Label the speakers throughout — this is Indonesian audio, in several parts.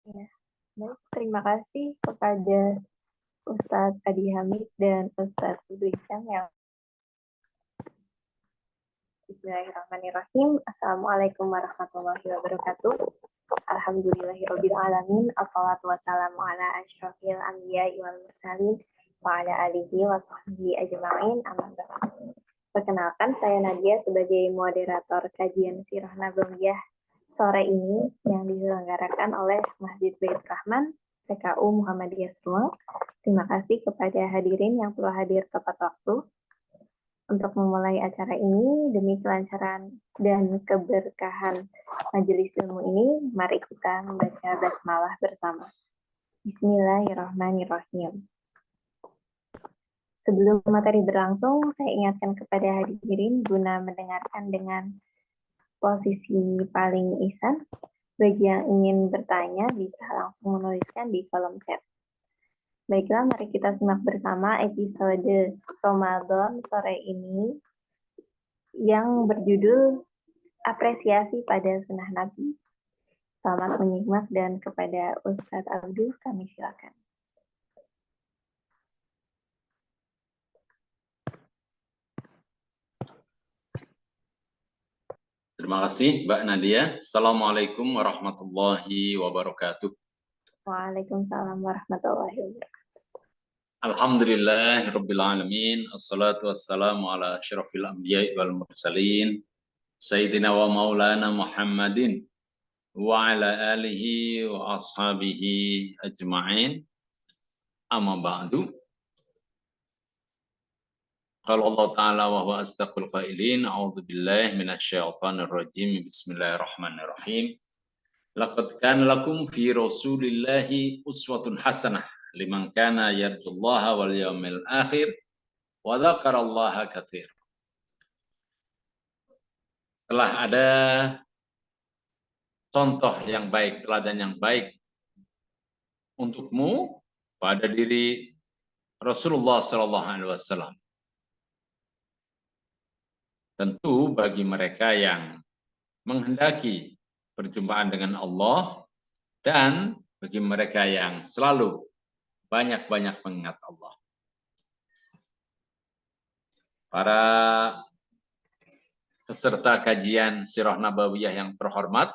Speaker 1: Ya, baik, terima kasih kepada Ustadz Adi Hamid dan Ustadz Ibrahim yang Bismillahirrahmanirrahim. Assalamualaikum warahmatullahi wabarakatuh. Alhamdulillahirrabbilalamin. Assalatu wassalamu ala asyrafil anbiya'i wal mursalin wa ala alihi wa sahbihi ajma'in. Amma ba'du. Perkenalkan, saya Nadia sebagai moderator kajian Sirah Nabawiyah sore ini yang diselenggarakan oleh Masjid Bait Rahman PKU Muhammadiyah Subang. Terima kasih kepada hadirin yang telah hadir tepat waktu. Untuk memulai acara ini, demi kelancaran dan keberkahan majelis ilmu ini, mari kita membaca basmalah bersama. Bismillahirrahmanirrahim. Sebelum materi berlangsung, saya ingatkan kepada hadirin guna mendengarkan dengan posisi paling ihsan. Bagi yang ingin bertanya, bisa langsung menuliskan di kolom chat. Baiklah, mari kita simak bersama episode Ramadan sore ini yang berjudul Apresiasi pada Sunnah Nabi. Selamat menyimak dan kepada Ustadz Abdul kami silakan.
Speaker 2: Terima kasih Mbak Nadia. Assalamualaikum warahmatullahi wabarakatuh.
Speaker 1: Waalaikumsalam warahmatullahi wabarakatuh.
Speaker 2: Alhamdulillahirabbil alamin. Assalatu wassalamu ala asyrafil anbiya'i wal mursalin sayyidina wa maulana Muhammadin wa ala alihi wa ashabihi ajma'in. Amma ba'du. Qala Allah Ta'ala wa huwa asdaqul qailin. A'udzu billahi minasy syaithanir rajim. Bismillahirrahmanirrahim. Laqad kana lakum fi Rasulillahi uswatun hasanah liman kana yarjullaha wal yawmil akhir wa dzakarallaha katsir. Telah ada contoh yang baik, teladan yang baik untukmu pada diri Rasulullah sallallahu alaihi wasallam. Tentu bagi mereka yang menghendaki perjumpaan dengan Allah dan bagi mereka yang selalu banyak-banyak mengingat Allah. Para peserta kajian Sirah Nabawiyah yang terhormat,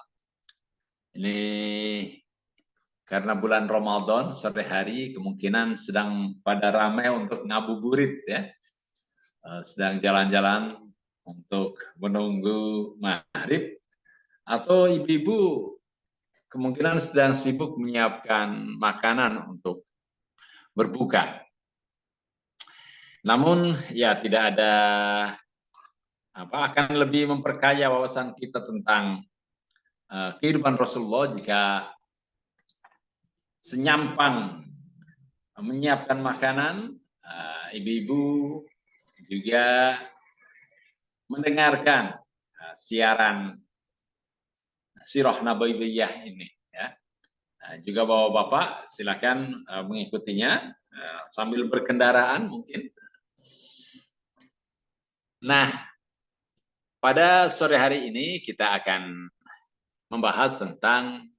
Speaker 2: ini karena bulan Ramadan sore hari kemungkinan sedang pada ramai untuk ngabuburit ya, sedang jalan-jalan untuk menunggu maghrib, atau ibu-ibu kemungkinan sedang sibuk menyiapkan makanan untuk berbuka. Namun ya tidak ada akan lebih memperkaya wawasan kita tentang kehidupan Rasulullah jika senyampang menyiapkan makanan, ibu-ibu juga mendengarkan siaran Sirah Nabawiyah ini ya. Juga bapak-bapak silakan mengikutinya sambil berkendaraan mungkin. Nah, pada sore hari ini kita akan membahas tentang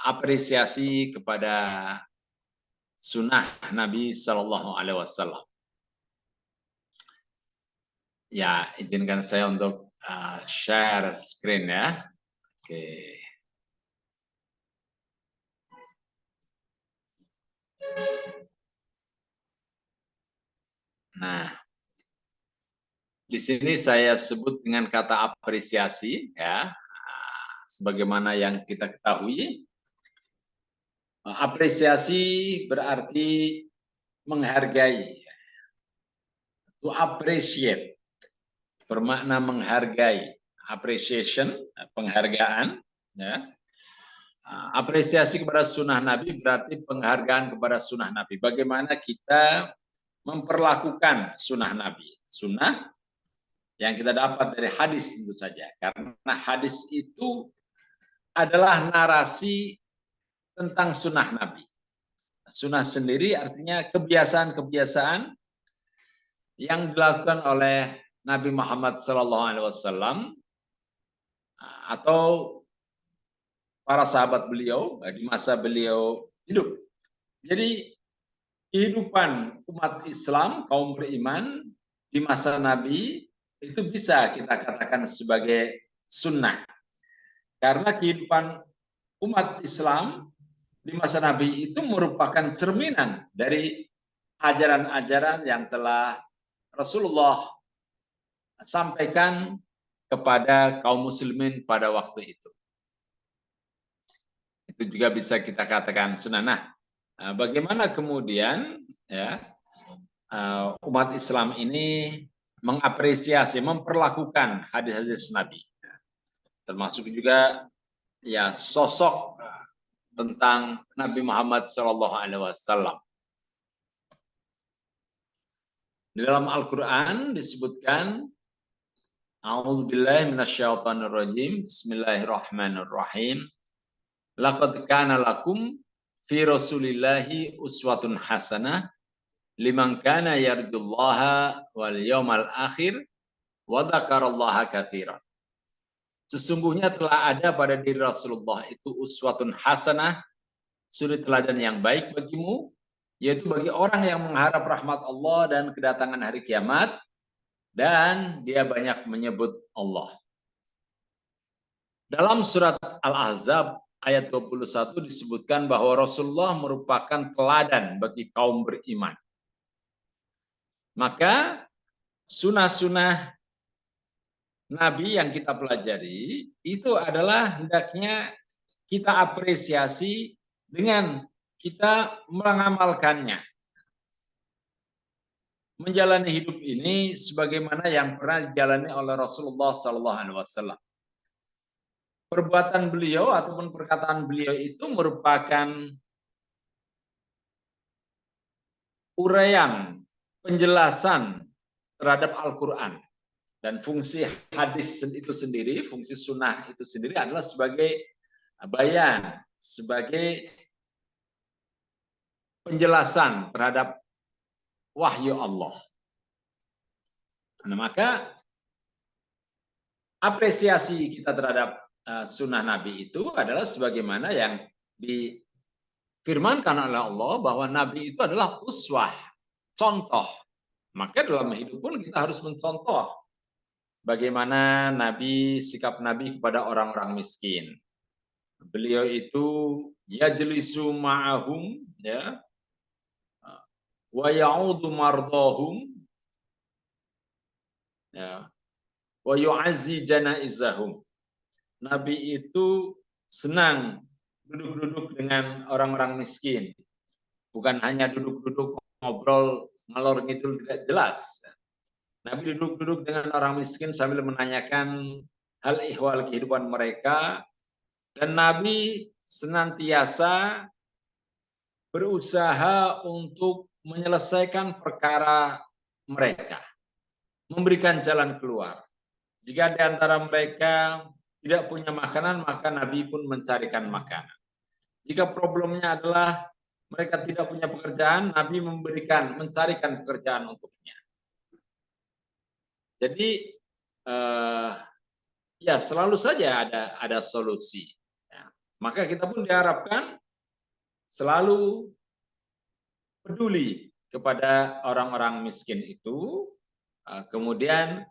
Speaker 2: apresiasi kepada sunnah Nabi Sallallahu Alaihi Wasallam. Ya, izinkan saya untuk share screen ya. Oke. Nah, di sini saya sebut dengan kata apresiasi ya. Sebagaimana yang kita ketahui, apresiasi berarti menghargai. To appreciate bermakna menghargai, appreciation, penghargaan. Ya. Apresiasi kepada sunnah Nabi berarti penghargaan kepada sunnah Nabi. Bagaimana kita memperlakukan sunnah Nabi. Sunnah yang kita dapat dari hadis tentu saja. Karena hadis itu adalah narasi tentang sunnah Nabi. Sunnah sendiri artinya kebiasaan-kebiasaan yang dilakukan oleh Nabi Muhammad SAW atau para sahabat beliau di masa beliau hidup. Jadi kehidupan umat Islam, kaum beriman di masa Nabi itu bisa kita katakan sebagai sunnah. Karena kehidupan umat Islam di masa Nabi itu merupakan cerminan dari ajaran-ajaran yang telah Rasulullah sampaikan kepada kaum muslimin pada waktu itu. Itu juga bisa kita katakan sunnah. Nah, bagaimana kemudian ya umat Islam ini mengapresiasi, memperlakukan hadis-hadis Nabi, termasuk juga ya sosok tentang Nabi Muhammad SAW. Di dalam Al-Quran disebutkan, A'udzubillahi minasyaitonirrajim, Bismillahirrahmanirrahim. Laqad kana lakum fi Rasulillahi uswatun hasanah liman kana yarjullaha wal yawmal akhir wa dzakarallaha katsiran. Sesungguhnya telah ada pada diri Rasulullah itu uswatun hasanah, suri teladan yang baik bagimu, yaitu bagi orang yang mengharap rahmat Allah dan kedatangan hari kiamat, dan dia banyak menyebut Allah. Dalam surat Al-Ahzab ayat 21 disebutkan bahwa Rasulullah merupakan teladan bagi kaum beriman. Maka sunnah-sunnah Nabi yang kita pelajari itu adalah hendaknya kita apresiasi dengan kita mengamalkannya. Menjalani hidup ini sebagaimana yang pernah dijalani oleh Rasulullah SAW. Perbuatan beliau ataupun perkataan beliau itu merupakan uraian, penjelasan terhadap Al-Quran. Dan fungsi hadis itu sendiri, fungsi sunnah itu sendiri adalah sebagai bayan, sebagai penjelasan terhadap wahyu Allah. Nah, maka apresiasi kita terhadap sunnah Nabi itu adalah sebagaimana yang difirmankan oleh Allah bahwa Nabi itu adalah uswah, contoh. Maka dalam hidup pun kita harus mencontoh bagaimana Nabi, sikap Nabi kepada orang-orang miskin. Beliau itu yajlisu ma'ahum, ya, wa ya'udu mardahum, ya, wa yu'azzi janaizahum. Nabi itu senang duduk-duduk dengan orang-orang miskin. Bukan hanya duduk-duduk ngobrol ngalor ngidul tidak jelas. Nabi duduk-duduk dengan orang miskin sambil menanyakan hal ihwal kehidupan mereka. Dan Nabi senantiasa berusaha untuk menyelesaikan perkara mereka. Memberikan jalan keluar. Jika di antara mereka tidak punya makanan, maka Nabi pun mencarikan makanan. Jika problemnya adalah mereka tidak punya pekerjaan, Nabi mencarikan pekerjaan untuknya. Jadi ya selalu saja ada solusi. Ya. Maka kita pun diharapkan selalu peduli kepada orang-orang miskin itu, kemudian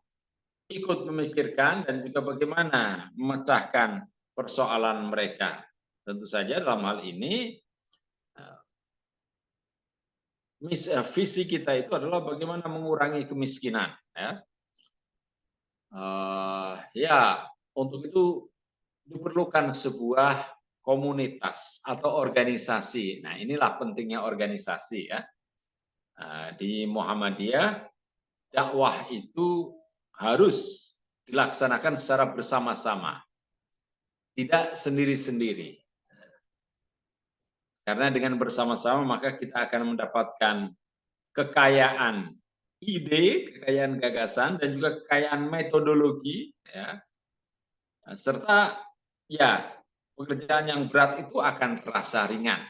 Speaker 2: ikut memikirkan dan juga bagaimana memecahkan persoalan mereka. Tentu saja dalam hal ini visi kita itu adalah bagaimana mengurangi kemiskinan. Ya, untuk itu diperlukan sebuah komunitas atau organisasi. Nah, inilah pentingnya organisasi ya. Di Muhammadiyah dakwah itu harus dilaksanakan secara bersama-sama, tidak sendiri-sendiri. Karena dengan bersama-sama maka kita akan mendapatkan kekayaan ide, kekayaan gagasan, dan juga kekayaan metodologi, ya. Serta ya pekerjaan yang berat itu akan terasa ringan.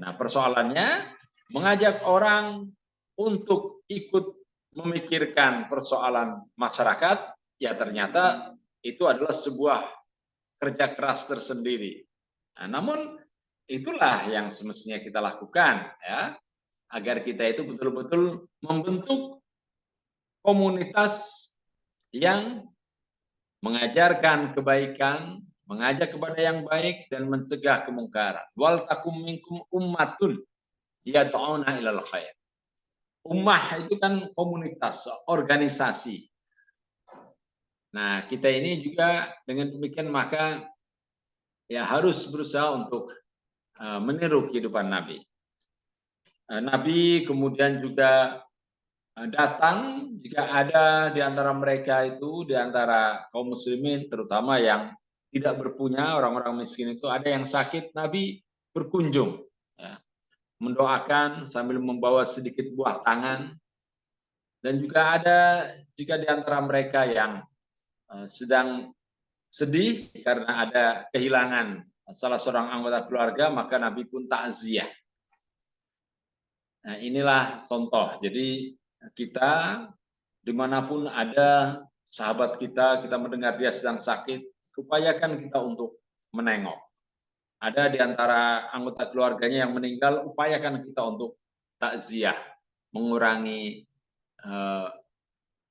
Speaker 2: Nah, persoalannya mengajak orang untuk ikut memikirkan persoalan masyarakat, ya ternyata itu adalah sebuah kerja keras tersendiri. Nah, namun itulah yang semestinya kita lakukan, ya, agar kita itu betul-betul membentuk komunitas yang mengajarkan kebaikan, mengajak kepada yang baik dan mencegah kemungkaran. Wal takum minkum ummatun yad'una ilal khair. Ummah itu kan komunitas, organisasi. Nah, kita ini juga dengan demikian maka ya harus berusaha untuk meniru kehidupan Nabi. Nabi kemudian juga datang jika ada di antara mereka itu, di antara kaum muslimin terutama yang tidak berpunya, orang-orang miskin itu ada yang sakit, Nabi berkunjung, ya, mendoakan sambil membawa sedikit buah tangan. Dan juga ada jika di antara mereka yang sedang sedih karena ada kehilangan salah seorang anggota keluarga, maka Nabi pun takziah. Nah, inilah contoh. Jadi kita dimanapun ada sahabat kita, kita mendengar dia sedang sakit, upayakan kita untuk menengok. Ada di antara anggota keluarganya yang meninggal, upayakan kita untuk takziah, mengurangi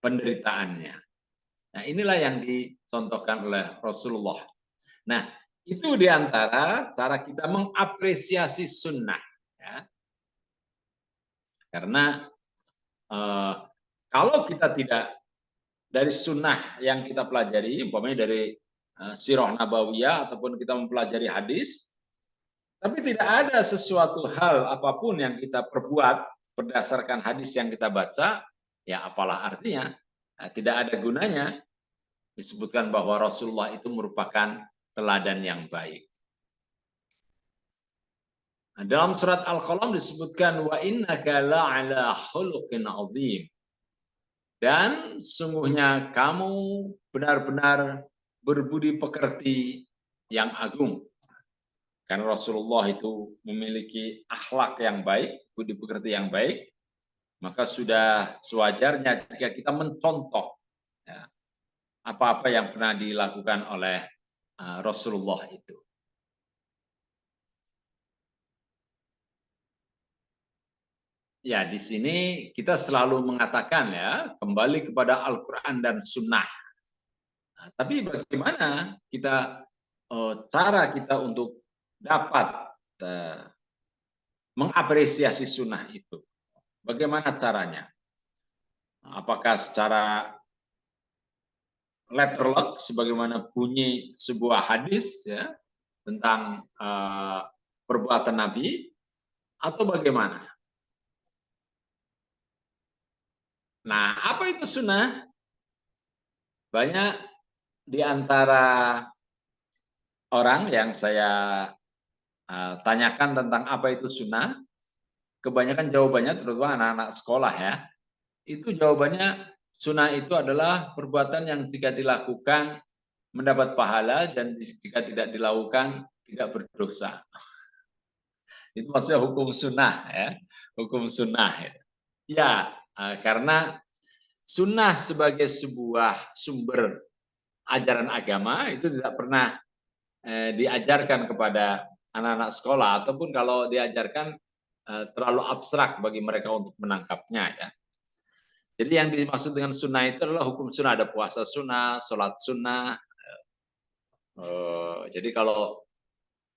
Speaker 2: penderitaannya. Nah, inilah yang dicontohkan oleh Rasulullah. Nah, itu di antara cara kita mengapresiasi sunnah. Ya. Karena kalau kita tidak dari sunnah yang kita pelajari, umpamanya dari sirah nabawiyah ataupun kita mempelajari hadis, tapi tidak ada sesuatu hal apapun yang kita perbuat berdasarkan hadis yang kita baca, ya apalah artinya? Nah, tidak ada gunanya. Disebutkan bahwa Rasulullah itu merupakan teladan yang baik. Nah, dalam surat Al-Qalam disebutkan wa innaka la'ala khuluqin azim. Dan sungguhnya kamu benar-benar berbudi pekerti yang agung. Karena Rasulullah itu memiliki akhlak yang baik, budi pekerti yang baik, maka sudah sewajarnya jika kita mencontoh ya, apa-apa yang pernah dilakukan oleh Rasulullah itu. Ya, di sini kita selalu mengatakan ya, kembali kepada Al-Quran dan Sunnah. Nah, tapi bagaimana kita cara kita untuk dapat mengapresiasi Sunnah itu? Bagaimana caranya? Apakah secara letterlock sebagaimana bunyi sebuah hadis ya tentang perbuatan Nabi atau bagaimana? Nah, apa itu sunnah? Banyak di antara orang yang saya tanyakan tentang apa itu sunnah, kebanyakan jawabannya terutama anak-anak sekolah ya, itu jawabannya sunnah itu adalah perbuatan yang jika dilakukan mendapat pahala dan jika tidak dilakukan tidak berdosa. Itu maksudnya hukum sunnah ya, hukum sunnah. Ya, karena sunnah sebagai sebuah sumber ajaran agama itu tidak pernah diajarkan kepada anak-anak sekolah ataupun kalau diajarkan terlalu abstrak bagi mereka untuk menangkapnya ya. Jadi yang dimaksud dengan sunnah itu adalah hukum sunnah, ada puasa sunnah, sholat sunnah. Jadi kalau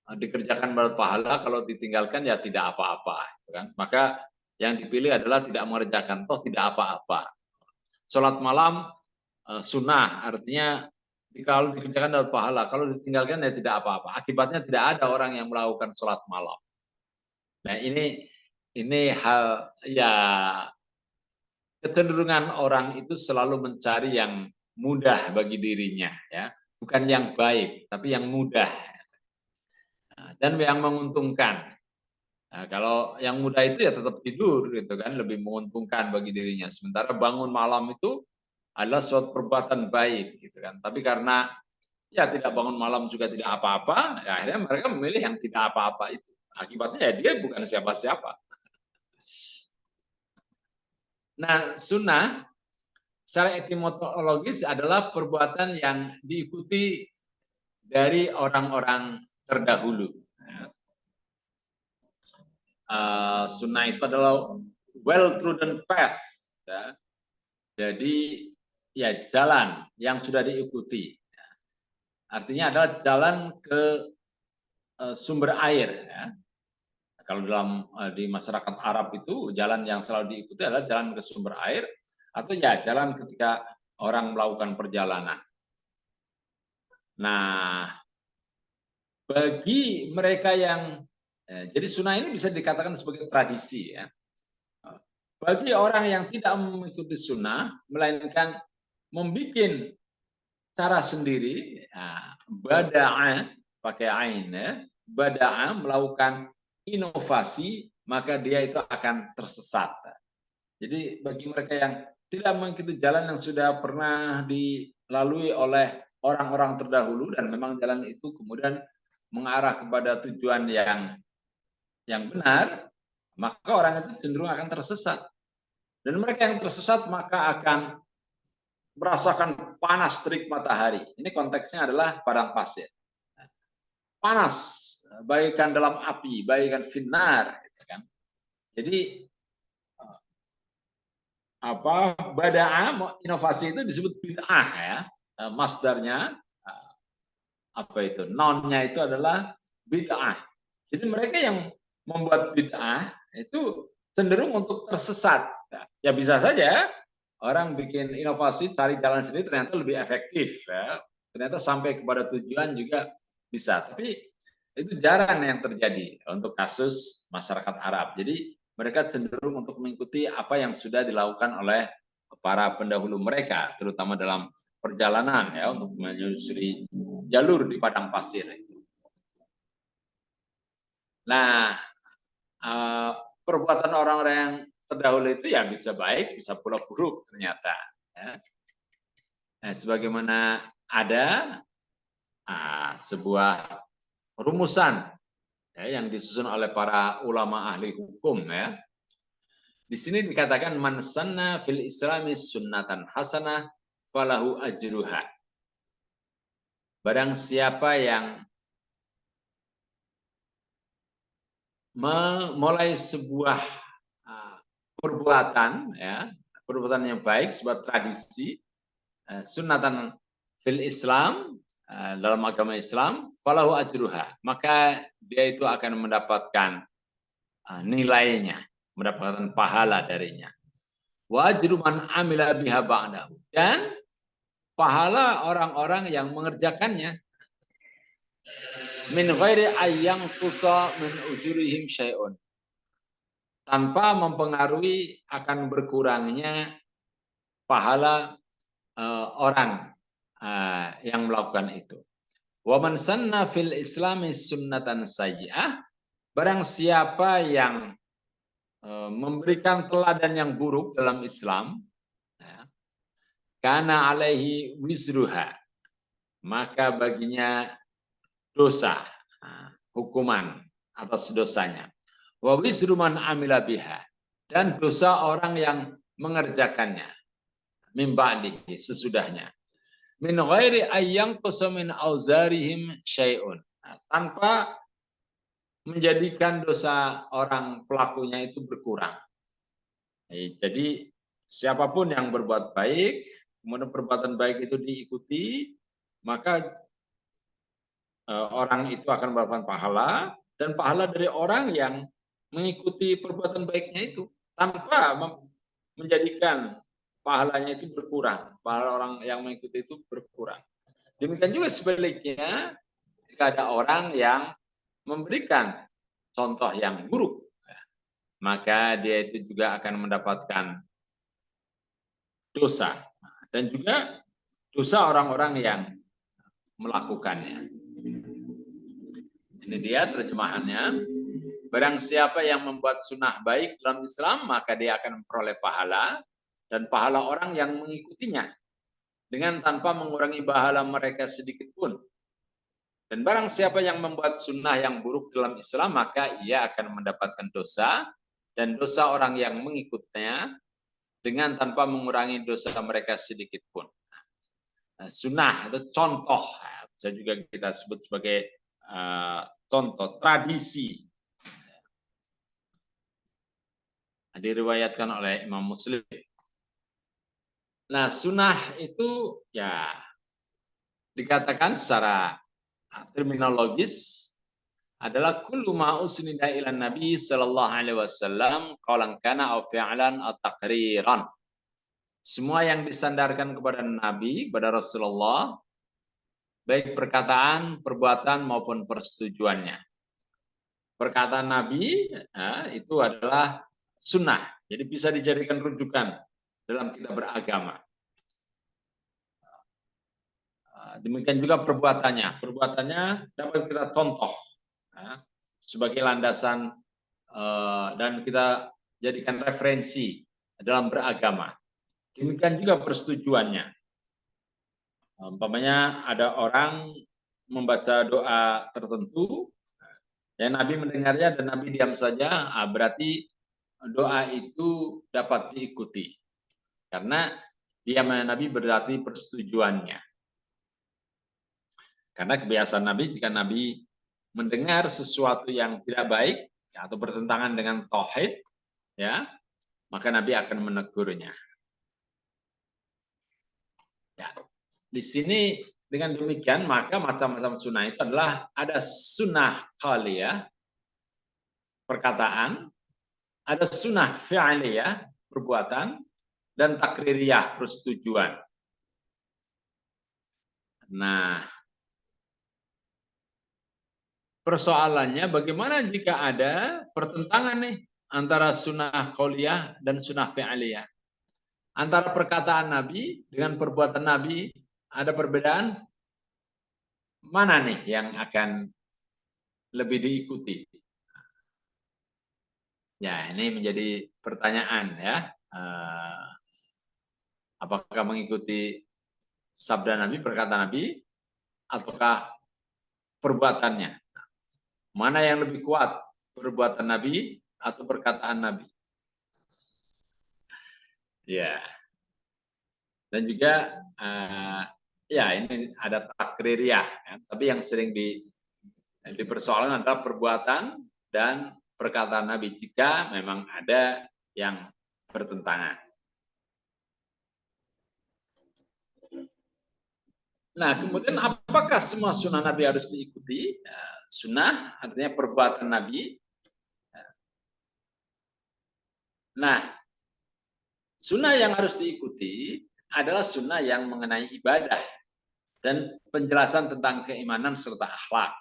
Speaker 2: dikerjakan mendapat pahala, kalau ditinggalkan ya tidak apa-apa, kan? Maka yang dipilih adalah tidak mengerjakan, toh tidak apa-apa. Sholat malam sunnah, artinya kalau dikerjakan dapat pahala, kalau ditinggalkan ya tidak apa-apa. Akibatnya tidak ada orang yang melakukan sholat malam. Nah ini hal ya kecenderungan orang itu selalu mencari yang mudah bagi dirinya, ya bukan yang baik, tapi yang mudah dan yang menguntungkan. Nah, kalau yang mudah itu ya tetap tidur gitu kan, lebih menguntungkan bagi dirinya. Sementara bangun malam itu adalah suatu perbuatan baik gitu kan. Tapi karena ya tidak bangun malam juga tidak apa-apa, ya akhirnya mereka memilih yang tidak apa-apa itu. Akibatnya ya dia bukan siapa-siapa. Nah, sunnah secara etimologis adalah perbuatan yang diikuti dari orang-orang terdahulu. Sunnah itu adalah well-trodden path. Ya. Jadi ya jalan yang sudah diikuti. Artinya adalah jalan ke sumber air. Ya. Kalau dalam di masyarakat Arab itu jalan yang selalu diikuti adalah jalan ke sumber air atau ya jalan ketika orang melakukan perjalanan. Nah, bagi mereka yang jadi sunnah ini bisa dikatakan sebagai tradisi ya. Bagi orang yang tidak mengikuti sunnah, melainkan membuat cara sendiri, ya, bada'a pakai ain ya, bada'a melakukan inovasi, maka dia itu akan tersesat. Jadi bagi mereka yang tidak mengikuti jalan yang sudah pernah dilalui oleh orang-orang terdahulu dan memang jalan itu kemudian mengarah kepada tujuan yang benar, maka orang itu cenderung akan tersesat. Dan mereka yang tersesat maka akan merasakan panas terik matahari. Ini konteksnya adalah padang pasir. Panas, bagaikan dalam api, bagaikan finnar. Gitu kan. Jadi bada'a inovasi itu disebut bid'ah ya. Masdarnya apa itu? Nounnya itu adalah bid'ah. Jadi mereka yang membuat bid'ah itu cenderung untuk tersesat. Ya bisa saja orang bikin inovasi cari jalan sendiri ternyata lebih efektif ya. Ternyata sampai kepada tujuan juga bisa. Tapi itu jarang yang terjadi untuk kasus masyarakat Arab. Jadi mereka cenderung untuk mengikuti apa yang sudah dilakukan oleh para pendahulu mereka, terutama dalam perjalanan ya untuk menyusuri jalur di padang pasir itu. Nah, perbuatan orang-orang yang terdahulu itu ya bisa baik, bisa pula buruk ternyata. Ya. Nah, sebagaimana ada sebuah rumusan ya, yang disusun oleh para ulama ahli hukum ya. Di sini dikatakan man sanna fil islami sunnatan hasanah falahu ajruha. Barang siapa yang memulai sebuah perbuatan ya, perbuatan yang baik, sebuah tradisi sunnatan fil Islam dalam agama Islam falahu ajruha, maka dia itu akan mendapatkan nilainya, mendapatkan pahala darinya. Wa ajru man amila biha ba'dahu, dan pahala orang-orang yang mengerjakannya min ghairi ayyang tusa min ujurihim syai'un, tanpa mempengaruhi akan berkurangnya pahala orang yang melakukan itu. Wa man sanna fil islami sunnatan sayyi'ah, barang siapa yang memberikan teladan yang buruk dalam Islam, kana alaihi wizruha, maka baginya dosa, hukuman atas dosanya. Wa wizru man amila biha, dan dosa orang yang mengerjakannya min ba'dihi, sesudahnya. Min ghairi ayyang min auzarihim syai'un, tanpa menjadikan dosa orang pelakunya itu berkurang. Jadi siapapun yang berbuat baik, kemudian perbuatan baik itu diikuti, maka orang itu akan mendapatkan pahala, dan pahala dari orang yang mengikuti perbuatan baiknya itu tanpa menjadikan pahalanya itu berkurang. Pahala orang yang mengikuti itu berkurang. Demikian juga sebaliknya, jika ada orang yang memberikan contoh yang buruk, maka dia itu juga akan mendapatkan dosa, dan juga dosa orang-orang yang melakukannya. Ini dia terjemahannya. Barang siapa yang membuat sunnah baik dalam Islam, maka dia akan memperoleh pahala, dan pahala orang yang mengikutinya, dengan tanpa mengurangi pahala mereka sedikit pun. Dan barang siapa yang membuat sunnah yang buruk dalam Islam, maka ia akan mendapatkan dosa, dan dosa orang yang mengikutnya, dengan tanpa mengurangi dosa mereka sedikit pun. Sunnah itu contoh, bisa juga kita sebut sebagai contoh tradisi. Diriwayatkan oleh Imam Muslim. Nah, sunnah itu ya dikatakan secara terminologis adalah kullu ma usnida ila Nabi sallallahu alaihi wasallam qaulan kana aw fi'lan aw taqriran. Semua yang disandarkan kepada Nabi, kepada Rasulullah, baik perkataan, perbuatan maupun persetujuannya. Perkataan Nabi itu adalah sunnah, jadi bisa dijadikan rujukan dalam kita beragama. Demikian juga perbuatannya. Perbuatannya dapat kita contoh sebagai landasan dan kita jadikan referensi dalam beragama. Demikian juga persetujuannya. Umpamanya ada orang membaca doa tertentu, ya Nabi mendengarnya dan Nabi diam saja, berarti doa itu dapat diikuti. Karena diamnya Nabi berarti persetujuannya. Karena kebiasaan Nabi, jika Nabi mendengar sesuatu yang tidak baik atau bertentangan dengan tauhid, ya, maka Nabi akan menegurnya. Ya, di sini dengan demikian maka macam-macam sunnah itu adalah ada sunnah qauliyah, perkataan, ada sunnah fi'liyah, perbuatan, dan takririyah, persetujuan. Nah, persoalannya bagaimana jika ada pertentangan nih antara sunnah qauliyah dan sunnah fi'liyah? Antara perkataan Nabi dengan perbuatan Nabi ada perbedaan? Mana nih yang akan lebih diikuti? Ya, ini menjadi pertanyaan ya. Apakah mengikuti sabda Nabi, perkataan Nabi, ataukah perbuatannya? Mana yang lebih kuat, perbuatan Nabi atau perkataan Nabi? Ya, dan juga ya ini ada takririyah, ya. Tapi yang sering dipersoalkan adalah perbuatan dan perkataan Nabi jika memang ada yang bertentangan. Nah, kemudian apakah semua sunnah Nabi harus diikuti? Sunnah artinya perbuatan Nabi. Nah, sunnah yang harus diikuti adalah sunnah yang mengenai ibadah dan penjelasan tentang keimanan serta akhlak.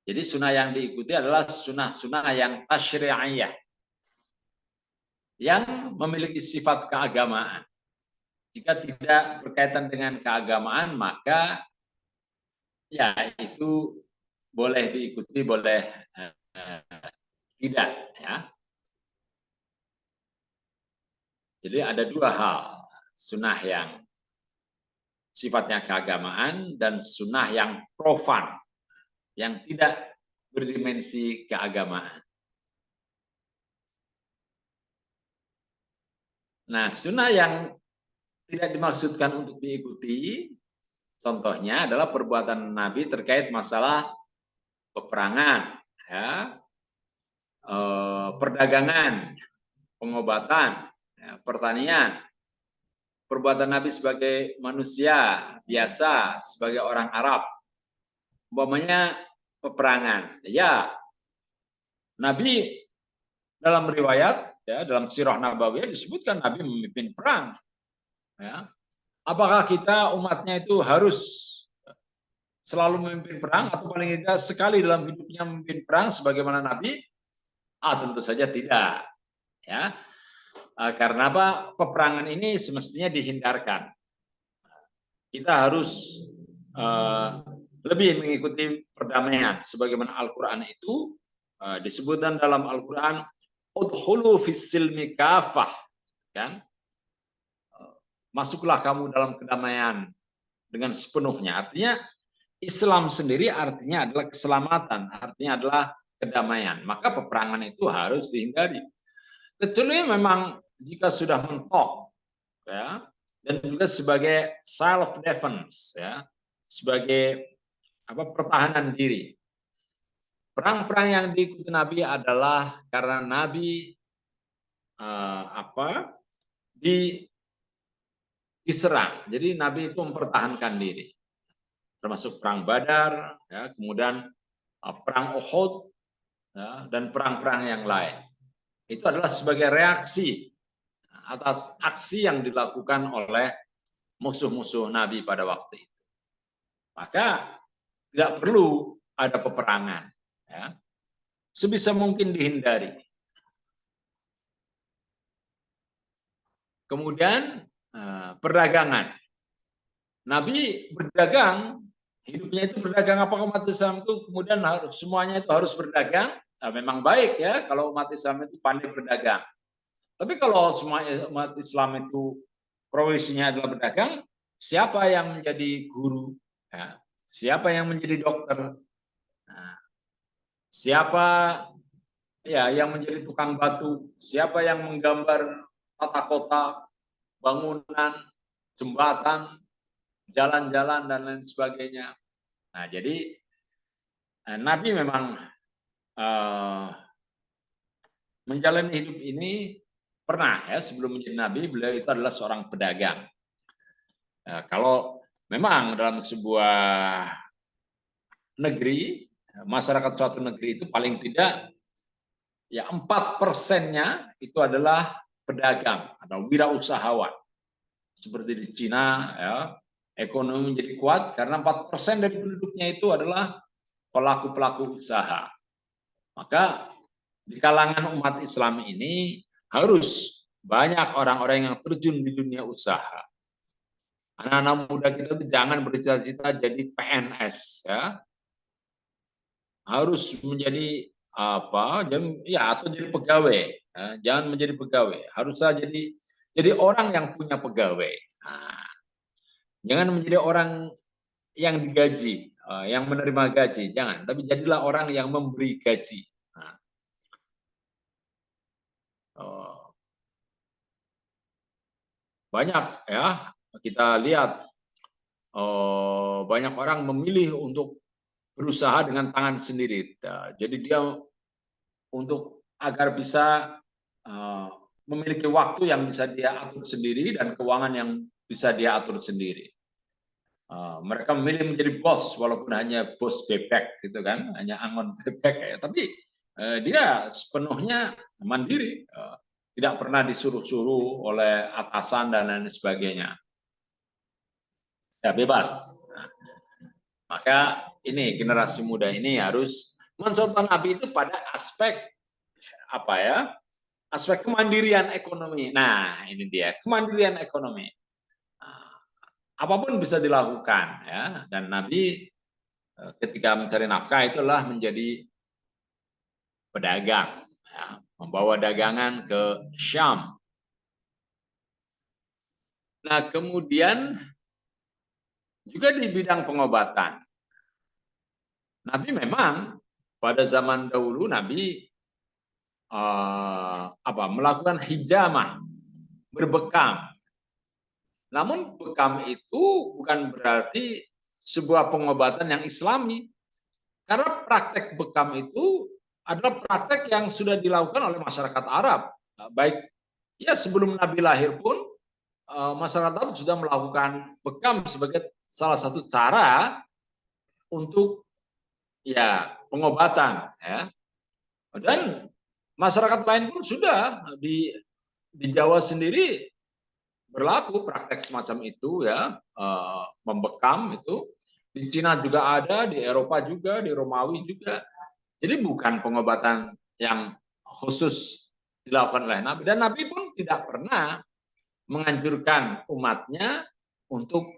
Speaker 2: Jadi sunnah yang diikuti adalah sunnah-sunnah yang tasyri'iyah, yang memiliki sifat keagamaan. Jika tidak berkaitan dengan keagamaan, maka ya itu boleh diikuti, boleh tidak. Ya. Jadi ada dua hal, sunnah yang sifatnya keagamaan dan sunnah yang profan, yang tidak berdimensi keagamaan. Nah, sunnah yang tidak dimaksudkan untuk diikuti, contohnya adalah perbuatan Nabi terkait masalah peperangan, ya, perdagangan, pengobatan, ya, pertanian, perbuatan Nabi sebagai manusia biasa, sebagai orang Arab, umpamanya peperangan. Ya, Nabi dalam riwayat, ya, dalam sirah Nabawiyah disebutkan Nabi memimpin perang. Ya. Apakah kita umatnya itu harus selalu memimpin perang atau paling tidak sekali dalam hidupnya memimpin perang sebagaimana Nabi? Tentu saja tidak. Ya. Karena apa? Peperangan ini semestinya dihindarkan. Kita harus lebih mengikuti perdamaian sebagaimana Al-Qur'an itu disebutkan dalam Al-Qur'an udkhulu fis silmi kafah, kan? Masuklah kamu dalam kedamaian dengan sepenuhnya. Artinya Islam sendiri artinya adalah keselamatan, artinya adalah kedamaian. Maka peperangan itu harus dihindari. Kecuali memang jika sudah mentok, ya, dan juga sebagai self defense, ya, sebagai pertahanan diri. Perang-perang yang diikuti Nabi adalah karena Nabi diserang. Jadi Nabi itu mempertahankan diri. Termasuk perang Badar, ya, kemudian perang Uhud, ya, dan perang-perang yang lain. Itu adalah sebagai reaksi atas aksi yang dilakukan oleh musuh-musuh Nabi pada waktu itu. Maka tidak perlu ada peperangan, ya. Sebisa mungkin dihindari. Kemudian perdagangan. Nabi berdagang, hidupnya itu berdagang. Apakah umat Islam itu kemudian semuanya itu harus berdagang? Nah, memang baik ya kalau umat Islam itu pandai berdagang. Tapi kalau semua umat Islam itu profesinya adalah berdagang, siapa yang menjadi guru? Ya, siapa yang menjadi dokter? Nah, siapa ya yang menjadi tukang batu? Siapa yang menggambar tata kota, bangunan, jembatan, jalan-jalan dan lain sebagainya. Nah, jadi Nabi memang menjalani hidup ini pernah ya sebelum menjadi Nabi beliau itu adalah seorang pedagang. Kalau memang dalam sebuah negeri, masyarakat suatu negeri itu paling tidak ya 4%-nya itu adalah pedagang atau wirausahawan. Seperti di Cina ya, ekonomi menjadi kuat karena 4% dari penduduknya itu adalah pelaku-pelaku usaha. Maka di kalangan umat Islam ini harus banyak orang-orang yang terjun di dunia usaha. Anak-anak muda kita itu jangan bercita-cita jadi PNS ya. Harus menjadi atau jadi pegawai. Ya. Jangan menjadi pegawai, harus saja jadi orang yang punya pegawai. Nah, jangan menjadi orang yang digaji, yang menerima gaji, jangan. Tapi jadilah orang yang memberi gaji. Nah, banyak ya kita lihat banyak orang memilih untuk berusaha dengan tangan sendiri. Jadi dia untuk agar bisa memiliki waktu yang bisa dia atur sendiri dan keuangan yang bisa dia atur sendiri. Mereka memilih menjadi bos walaupun hanya bos bebek gitu kan, hanya angon bebek ya. Tapi dia sepenuhnya mandiri, tidak pernah disuruh-suruh oleh atasan dan lain sebagainya. Ya bebas. Nah, maka ini generasi muda ini harus mencontoh Nabi itu pada aspek aspek kemandirian ekonomi. Nah, ini dia, kemandirian ekonomi. Apapun bisa dilakukan ya, dan Nabi ketika mencari nafkah itulah menjadi pedagang, ya, membawa dagangan ke Syam. Nah, kemudian juga di bidang pengobatan. Nabi memang pada zaman dahulu Nabi melakukan hijamah, berbekam. Namun bekam itu bukan berarti sebuah pengobatan yang Islami. Karena praktek bekam itu adalah praktek yang sudah dilakukan oleh masyarakat Arab. Baik ya sebelum Nabi lahir pun masyarakat Arab sudah melakukan bekam sebagai salah satu cara untuk ya pengobatan ya. Dan masyarakat lain pun sudah di Jawa sendiri berlaku praktek semacam itu ya, membekam itu. Di Cina juga ada, di Eropa juga, di Romawi juga. Jadi bukan pengobatan yang khusus dilakukan oleh Nabi. Dan Nabi pun tidak pernah menganjurkan umatnya untuk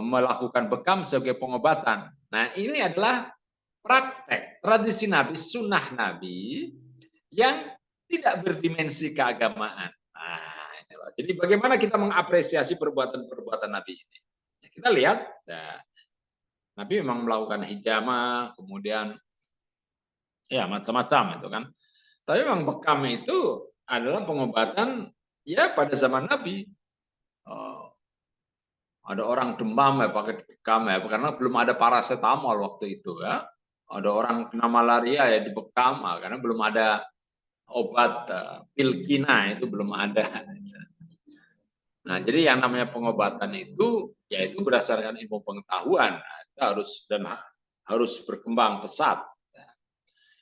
Speaker 2: melakukan bekam sebagai pengobatan. Nah, ini adalah praktek, tradisi Nabi, sunnah Nabi yang tidak berdimensi keagamaan. Nah, jadi bagaimana kita mengapresiasi perbuatan-perbuatan Nabi ini? Kita lihat, nah, Nabi memang melakukan hijamah, kemudian ya macam-macam itu kan. Tapi memang bekam itu adalah pengobatan ya pada zaman Nabi. Ada orang demam ya pakai dibekam ya, karena belum ada paracetamol waktu itu ya. Ada orang kena malaria ya dibekam, karena belum ada obat pil kina, itu belum ada. Nah, jadi yang namanya pengobatan itu yaitu berdasarkan ilmu pengetahuan. Nah, itu harus berkembang pesat.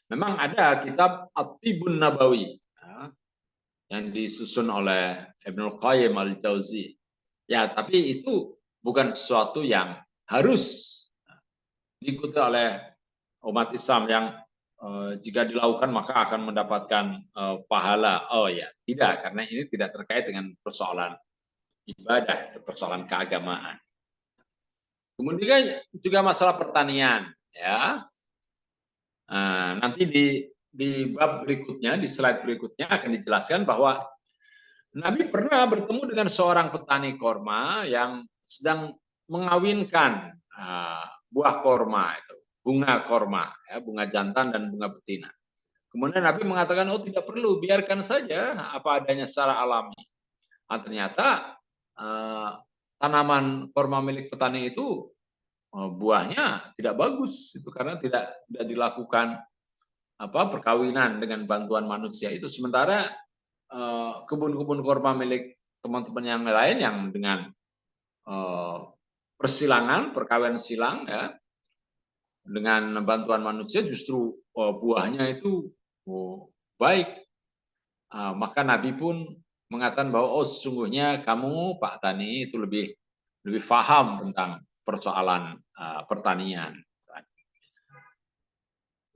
Speaker 2: Memang ada kitab At-Tibun Nabawi yang disusun oleh Ibnu Qayyim al-Jauzi. Ya, tapi itu bukan sesuatu yang harus diikuti oleh umat Islam yang jika dilakukan maka akan mendapatkan pahala. Oh ya, tidak, karena ini tidak terkait dengan persoalan ibadah, persoalan keagamaan. Kemudian juga masalah pertanian, ya. Nanti di bab berikutnya, di slide berikutnya akan dijelaskan bahwa Nabi pernah bertemu dengan seorang petani korma yang sedang mengawinkan buah korma itu, bunga korma, ya, bunga jantan dan bunga betina. Kemudian Nabi mengatakan, oh tidak perlu, biarkan saja apa adanya secara alami. Ternyata tanaman korma milik petani itu buahnya tidak bagus, itu karena tidak dilakukan perkawinan dengan bantuan manusia itu. Sementara kebun-kebun korma milik teman-teman yang lain yang dengan persilangan, perkawinan silang, ya, dengan bantuan manusia justru buahnya itu baik. Maka Nabi pun mengatakan bahwa oh sesungguhnya kamu Pak Tani itu lebih paham tentang persoalan pertanian.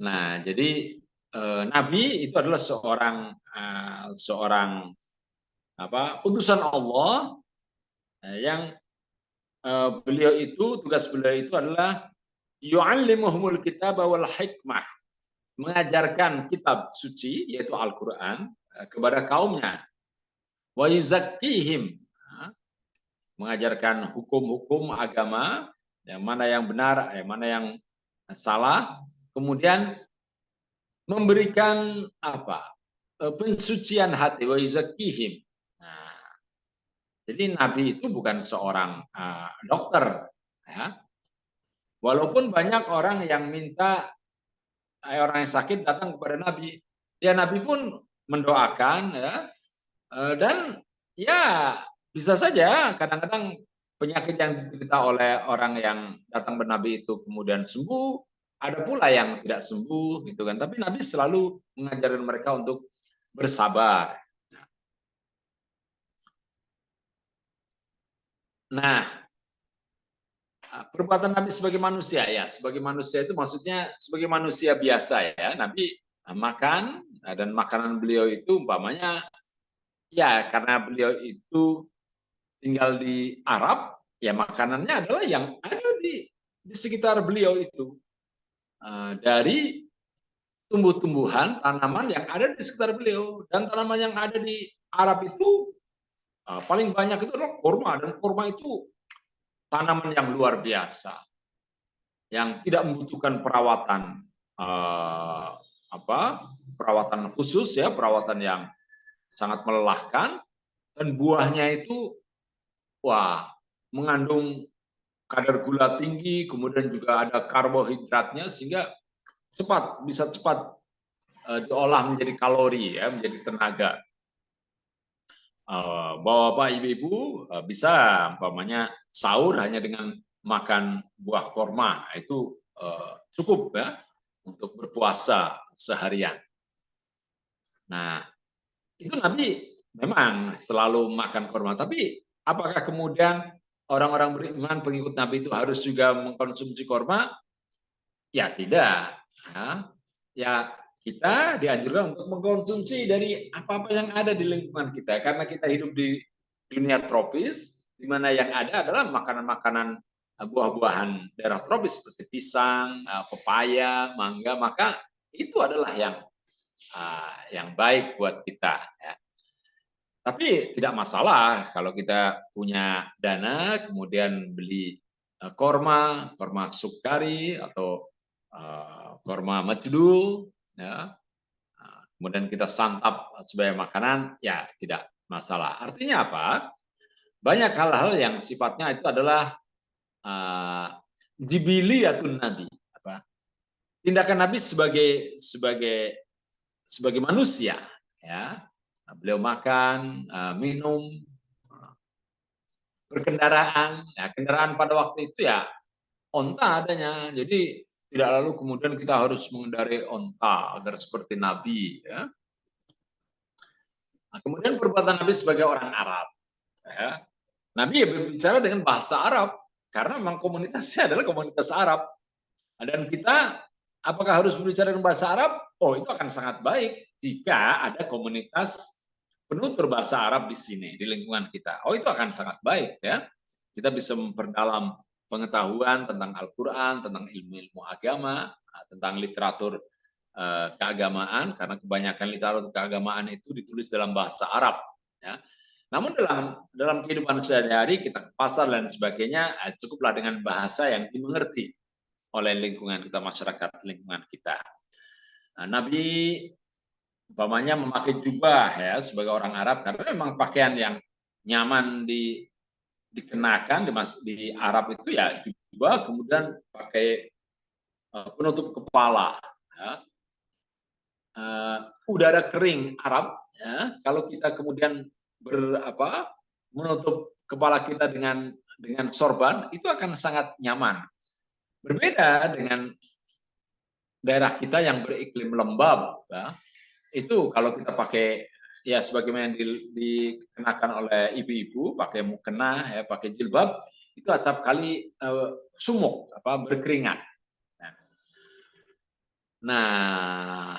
Speaker 2: Nah, jadi Nabi itu adalah seorang utusan Allah yang beliau itu, tugas beliau itu adalah yu'allimuhumul kitab wal hikmah, mengajarkan kitab suci yaitu Al-Qur'an kepada kaumnya. Wa yuzakkihim, mengajarkan hukum-hukum agama, yang mana yang benar, yang mana yang salah, kemudian memberikan pensucian hati, wa yuzakkihim. Nah, jadi Nabi itu bukan seorang dokter, ya. Walaupun banyak orang yang minta orang yang sakit datang kepada Nabi, ya Nabi pun mendoakan, ya, dan ya bisa saja kadang-kadang penyakit yang diderita oleh orang yang datang ke Nabi itu kemudian sembuh, ada pula yang tidak sembuh, gitu kan. Tapi Nabi selalu mengajarkan mereka untuk bersabar. Nah, perbuatan Nabi sebagai manusia, ya, sebagai manusia itu maksudnya sebagai manusia biasa, ya. Nabi makan, dan makanan beliau itu umpamanya ya karena beliau itu tinggal di Arab, ya makanannya adalah yang ada di sekitar beliau itu, dari tumbuh-tumbuhan, tanaman yang ada di sekitar beliau. Dan tanaman yang ada di Arab itu paling banyak itu adalah kurma, dan kurma itu tanaman yang luar biasa, yang tidak membutuhkan perawatan perawatan khusus, ya, perawatan yang sangat melelahkan, dan buahnya itu mengandung kadar gula tinggi, kemudian juga ada karbohidratnya sehingga bisa cepat diolah menjadi kalori, ya, menjadi tenaga. Bapak-bapak, ibu-ibu bisa umpamanya sahur hanya dengan makan buah korma, itu cukup, ya, untuk berpuasa seharian. Nah, itu Nabi memang selalu makan korma, tapi apakah kemudian orang-orang beriman pengikut Nabi itu harus juga mengkonsumsi korma? Ya tidak. Ya kita dianjurkan untuk mengkonsumsi dari apa-apa yang ada di lingkungan kita, karena kita hidup di dunia tropis, di mana yang ada adalah makanan-makanan buah-buahan daerah tropis seperti pisang, pepaya, mangga, maka itu adalah yang baik buat kita, ya. Tapi tidak masalah kalau kita punya dana kemudian beli korma sukari atau korma majdul, ya. Kemudian kita santap sebagai makanan, ya tidak masalah. Artinya apa? banyak hal-hal yang sifatnya itu adalah jibiliyatun Nabi, apa? Tindakan Nabi sebagai manusia, ya. Beliau makan, minum, berkendaraan. Ya, kendaraan pada waktu itu ya onta adanya. Jadi tidak lalu kemudian kita harus mengendarai onta agar seperti Nabi. Ya. Nah, kemudian perbuatan Nabi sebagai orang Arab. Ya. Nabi ya berbicara dengan bahasa Arab karena memang komunitasnya adalah komunitas Arab. Dan kita apakah harus berbicara dengan bahasa Arab? Oh, itu akan sangat baik jika ada komunitas penutur bahasa Arab di sini, di lingkungan kita. Oh, itu akan sangat baik ya. Kita bisa memperdalam pengetahuan tentang Al-Quran, tentang ilmu-ilmu agama, tentang literatur keagamaan, karena kebanyakan literatur keagamaan itu ditulis dalam bahasa Arab. Ya. Namun dalam kehidupan sehari-hari, kita ke pasar dan sebagainya, cukuplah dengan bahasa yang dimengerti oleh lingkungan kita, masyarakat lingkungan kita. Nah, Nabi umpamanya memakai jubah ya sebagai orang Arab karena memang pakaian yang nyaman dikenakan di Arab itu ya jubah, kemudian pakai penutup kepala. Ya. Udara kering Arab, ya, kalau kita kemudian menutup kepala kita dengan sorban itu akan sangat nyaman. Berbeda dengan daerah kita yang beriklim lembab, ya, itu kalau kita pakai ya sebagaimana dikenakan oleh ibu-ibu, pakai mukena, ya, pakai jilbab, itu acap kali sumuk, berkeringat. Nah,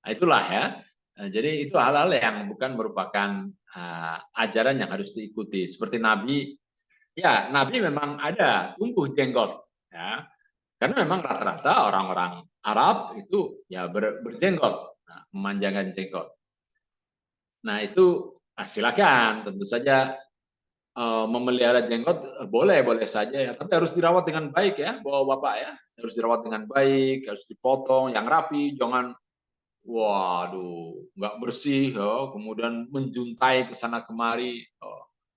Speaker 2: itulah ya. Jadi itu hal-hal yang bukan merupakan ajaran yang harus diikuti. Seperti Nabi, ya Nabi memang ada tumbuh jenggot, ya. Karena memang rata-rata orang-orang Arab itu ya berjenggot, memanjangkan jenggot. Nah itu silakan, tentu saja memelihara jenggot boleh saja ya, tapi harus dirawat dengan baik ya, bapak-bapak ya, harus dirawat dengan baik, harus dipotong yang rapi, jangan waduh nggak bersih, ya, kemudian menjuntai ke sana kemari,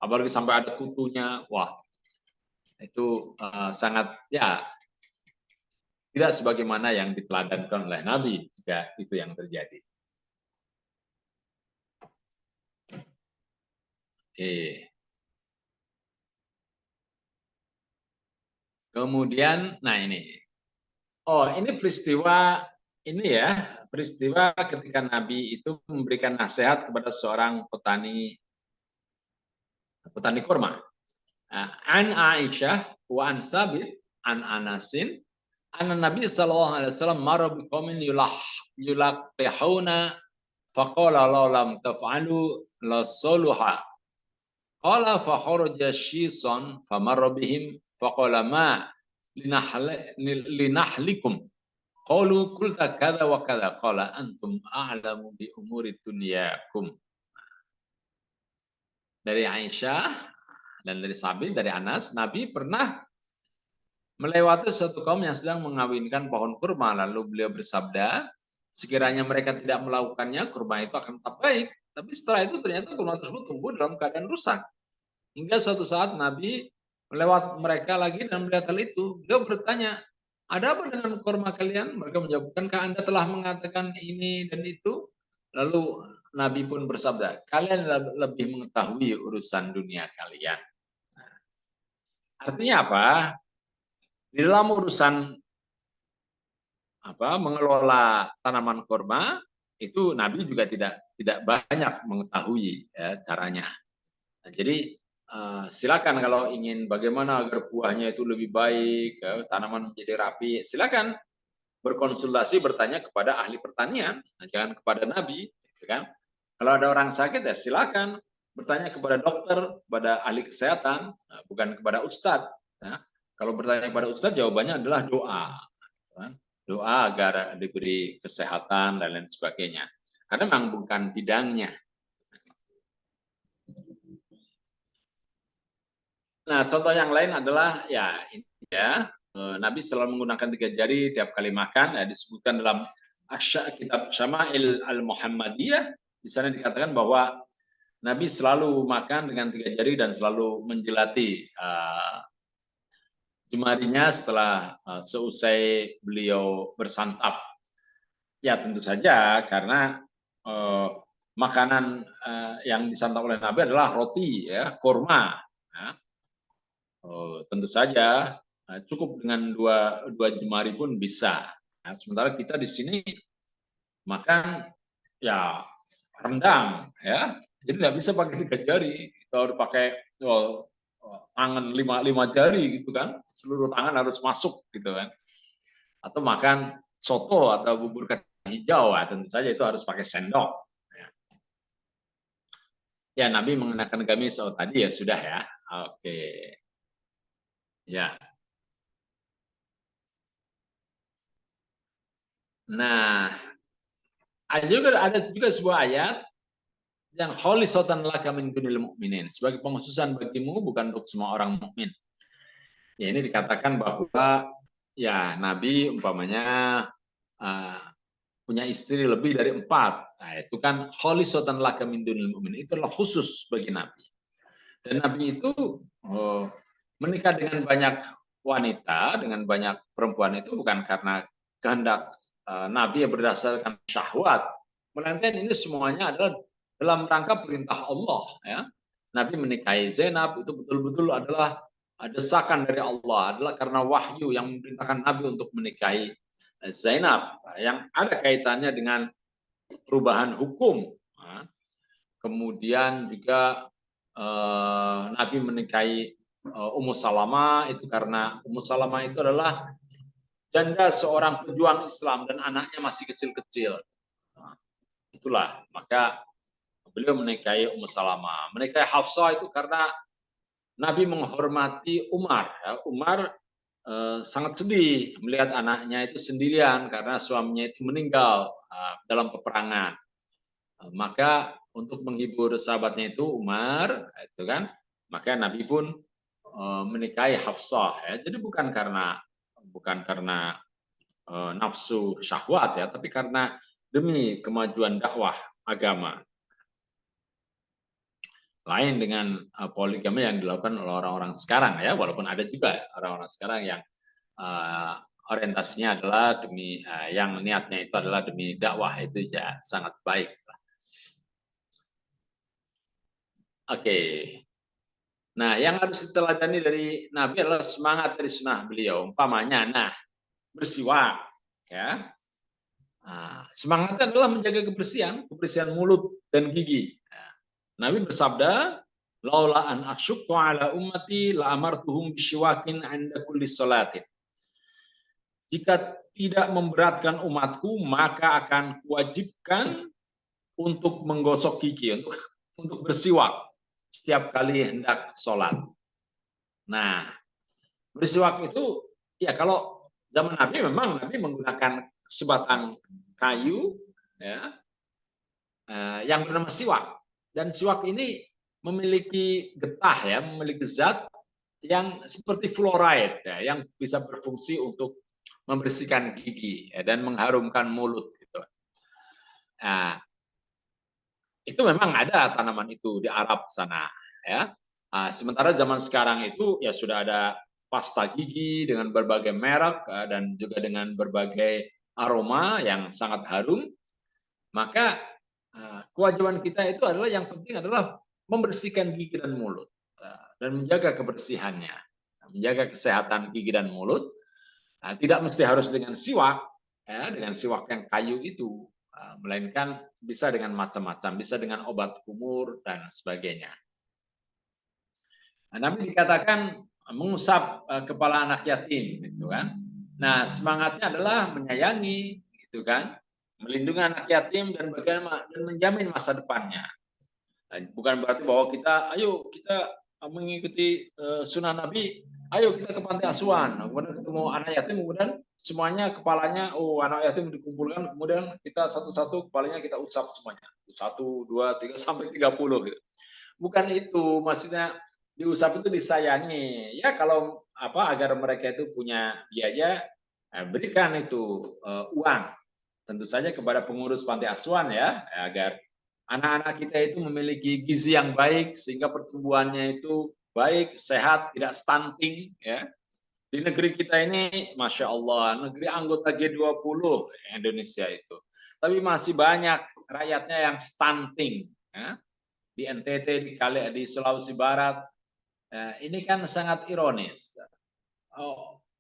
Speaker 2: apalagi sampai ada kutunya, wah itu sangat ya tidak sebagaimana yang diteladankan oleh Nabi jika itu yang terjadi. Oke. Kemudian, nah ini. Oh, ini peristiwa ketika Nabi itu memberikan nasihat kepada seorang petani kurma. An Aisyah wa an Sabit an Anasin anna Nabi sallallahu alaihi wasallam marra biqaumin yulaqihuna faqala law lam taf'alu la suluha qala fa kharaja shisan famarra bihim faqala ma linahlikum qalu qulta kadza wa kadza qala antum a'lamu bi umuri dunyakum. Dari Aisyah dan dari Sabit, dari Anas, Nabi pernah melewati suatu kaum yang sedang mengawinkan pohon kurma, lalu beliau bersabda, sekiranya mereka tidak melakukannya, kurma itu akan tetap baik. Tapi setelah itu ternyata kurma tersebut tumbuh dalam keadaan rusak. Hingga suatu saat Nabi melewat mereka lagi dan melihat hal itu. Beliau bertanya, ada apa dengan kurma kalian? Mereka menjawab, bukankah Anda telah mengatakan ini dan itu? Lalu Nabi pun bersabda, kalian lebih mengetahui urusan dunia kalian. Artinya apa? Di dalam urusan mengelola tanaman kurma itu Nabi juga tidak banyak mengetahui ya, caranya. Nah, jadi silakan kalau ingin bagaimana agar buahnya itu lebih baik, ya, tanaman menjadi rapi, silakan berkonsultasi bertanya kepada ahli pertanian, nah, jangan kepada Nabi, gitu kan? Kalau ada orang sakit ya silakan bertanya kepada dokter, kepada ahli kesehatan, nah, bukan kepada ustadz. Nah, kalau bertanya kepada ustadz jawabannya adalah doa, kan? Doa agar diberi kesehatan dan lain sebagainya. Karena memang bukan bidangnya. Nah, contoh yang lain adalah ya Nabi selalu menggunakan 3 jari tiap kali makan, ya, disebutkan dalam kitab Syama'il al-Muhammadiyah, di sana dikatakan bahwa Nabi selalu makan dengan 3 jari dan selalu menjilati jemarinya setelah seusai beliau bersantap. Ya tentu saja karena makanan yang disantap oleh Nabi adalah roti, ya, kurma. Ya. Tentu saja cukup dengan dua jemari pun bisa. Nah, sementara kita di sini makan ya rendang, ya, jadi nggak bisa pakai 3 jari, kita harus pakai tangan lima jari gitu kan, seluruh tangan harus masuk gitu kan. Atau makan soto atau bubur kacang hijau, tentu saja itu harus pakai sendok. Ya, Nabi mengenakan gamis tadi ya sudah ya. Oke. Ya. Nah, ada juga sebuah ayat yang kholisatan laka min dunil mu'minin, sebagai pengkhususan bagimu bukan untuk semua orang mukmin. Ya, ini dikatakan bahwa ya Nabi umpamanya punya istri lebih dari 4. Nah, itu kan kholisatan laka min dunil mu'minin, itu adalah khusus bagi Nabi. Dan Nabi itu menikah dengan banyak wanita, dengan banyak perempuan itu bukan karena kehendak Nabi yang berdasarkan syahwat, melainkan ini semuanya adalah dalam rangka perintah Allah. Ya. Nabi menikahi Zainab itu betul-betul adalah desakan dari Allah, adalah karena wahyu yang memerintahkan Nabi untuk menikahi Zainab, yang ada kaitannya dengan perubahan hukum. Kemudian juga Nabi menikahi Ummu Salamah itu karena Ummu Salamah itu adalah janda seorang pejuang Islam dan anaknya masih kecil-kecil. Itulah, maka beliau menikahi Ummu Salamah. Menikahi Hafsah itu karena Nabi menghormati Umar. Umar sangat sedih melihat anaknya itu sendirian karena suaminya itu meninggal dalam peperangan. Maka untuk menghibur sahabatnya itu Umar, itu kan, maka Nabi pun menikahi Hafsah. Ya. Jadi bukan karena nafsu syahwat ya, tapi karena demi kemajuan dakwah agama. Lain dengan poligami yang dilakukan oleh orang-orang sekarang ya, walaupun ada juga orang-orang sekarang yang orientasinya adalah demi yang niatnya itu adalah demi dakwah, itu ya sangat baik. Oke. Nah, yang harus diteladani dari Nabi adalah semangat dari sunnah beliau. Umpamanya, bersiwak, ya. Semangatnya adalah menjaga kebersihan mulut dan gigi. Nabi bersabda, laula an asyukku ala ummati la amartuhum bisyiwakin 'inda kulli salatin. Jika tidak memberatkan umatku, maka akan kuwajibkan untuk menggosok gigi, untuk bersiwak setiap kali hendak sholat. Nah, bersiwak itu ya kalau zaman Nabi memang Nabi menggunakan sebatang kayu ya yang bernama siwak, dan siwak ini memiliki getah ya, memiliki zat yang seperti fluoride ya, yang bisa berfungsi untuk membersihkan gigi ya, dan mengharumkan mulut gitu. Nah, itu memang ada tanaman itu di Arab sana ya. Sementara zaman sekarang itu ya sudah ada pasta gigi dengan berbagai merek dan juga dengan berbagai aroma yang sangat harum. Maka kewajiban kita itu adalah yang penting adalah membersihkan gigi dan mulut dan menjaga kebersihannya, menjaga kesehatan gigi dan mulut. Tidak mesti harus dengan siwak, ya, dengan siwak yang kayu itu, melainkan bisa dengan macam-macam, bisa dengan obat kumur dan sebagainya. Nabi dikatakan mengusap kepala anak yatim, gitu kan. Nah, semangatnya adalah menyayangi, gitu kan, melindungi anak yatim dan bagaimana dan menjamin masa depannya. Bukan berarti bahwa ayo kita mengikuti sunnah Nabi, ayo kita ke panti asuhan, kemudian ketemu anak yatim, kemudian semuanya kepalanya, anak yatim dikumpulkan, kemudian kita satu-satu kepalanya kita usap semuanya, 1, 2, 3 sampai 30 gitu. Bukan itu, maksudnya diusap itu disayangi. Ya kalau agar mereka itu punya biaya, berikan itu uang. Tentu saja kepada pengurus panti asuhan ya, agar anak-anak kita itu memiliki gizi yang baik sehingga pertumbuhannya itu baik, sehat, tidak stunting, ya. Di negeri kita ini, Masya Allah, negeri anggota G20 Indonesia itu. Tapi masih banyak rakyatnya yang stunting. Ya. Di NTT, di Sulawesi Barat, ini kan sangat ironis.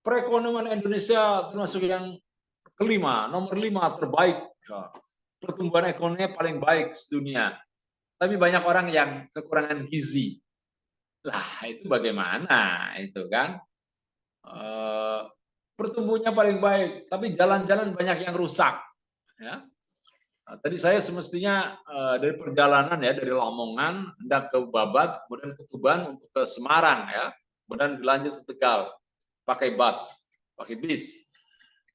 Speaker 2: Perekonomian Indonesia termasuk yang kelima, nomor 5 terbaik. Pertumbuhan ekonominya paling baik sedunia. Tapi banyak orang yang kekurangan gizi. Lah, itu bagaimana itu kan? Pertumbuhannya paling baik, tapi jalan-jalan banyak yang rusak. Ya. Tadi saya semestinya dari perjalanan ya dari Lamongan hendak ke Babat, kemudian ke Tuban untuk ke Semarang ya, kemudian dilanjut ke Tegal pakai bis.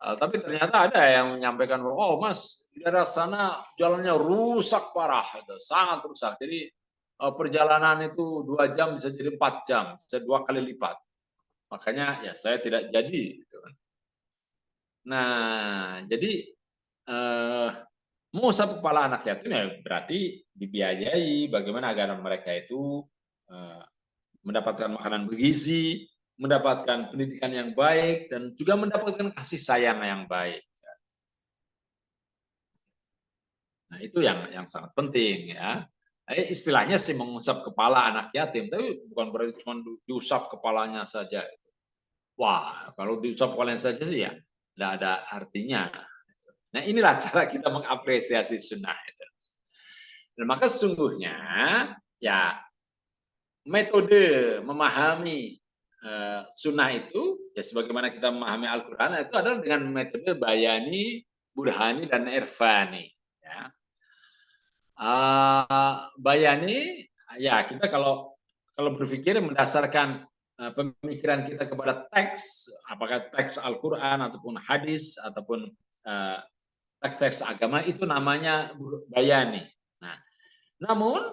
Speaker 2: Tapi ternyata ada yang menyampaikan, oh Mas, di daerah sana jalannya rusak parah, itu sangat rusak. Jadi perjalanan itu 2 jam bisa jadi 4 jam, bisa 2 kali lipat. Makanya ya saya tidak jadi. Gitu. Nah, jadi mengusap kepala anak yatim ya berarti dibiayai bagaimana agar mereka itu mendapatkan makanan bergizi, mendapatkan pendidikan yang baik, dan juga mendapatkan kasih sayang yang baik. Nah, itu yang sangat penting ya. Istilahnya sih mengusap kepala anak yatim, tapi bukan berarti cuma diusap kepalanya saja. Wah, kalau diusap kepalanya saja sih ya tidak ada artinya. Nah, inilah cara kita mengapresiasi sunnah itu. Dan maka sesungguhnya ya metode memahami sunnah itu ya sebagaimana kita memahami Al-Quran itu adalah dengan metode bayani, burhani, dan irfani. Ya. Bayani ya kita kalau berpikir mendasarkan pemikiran kita kepada teks, apakah teks Al-Quran ataupun hadis ataupun teks-teks agama itu namanya bayani. Nah, namun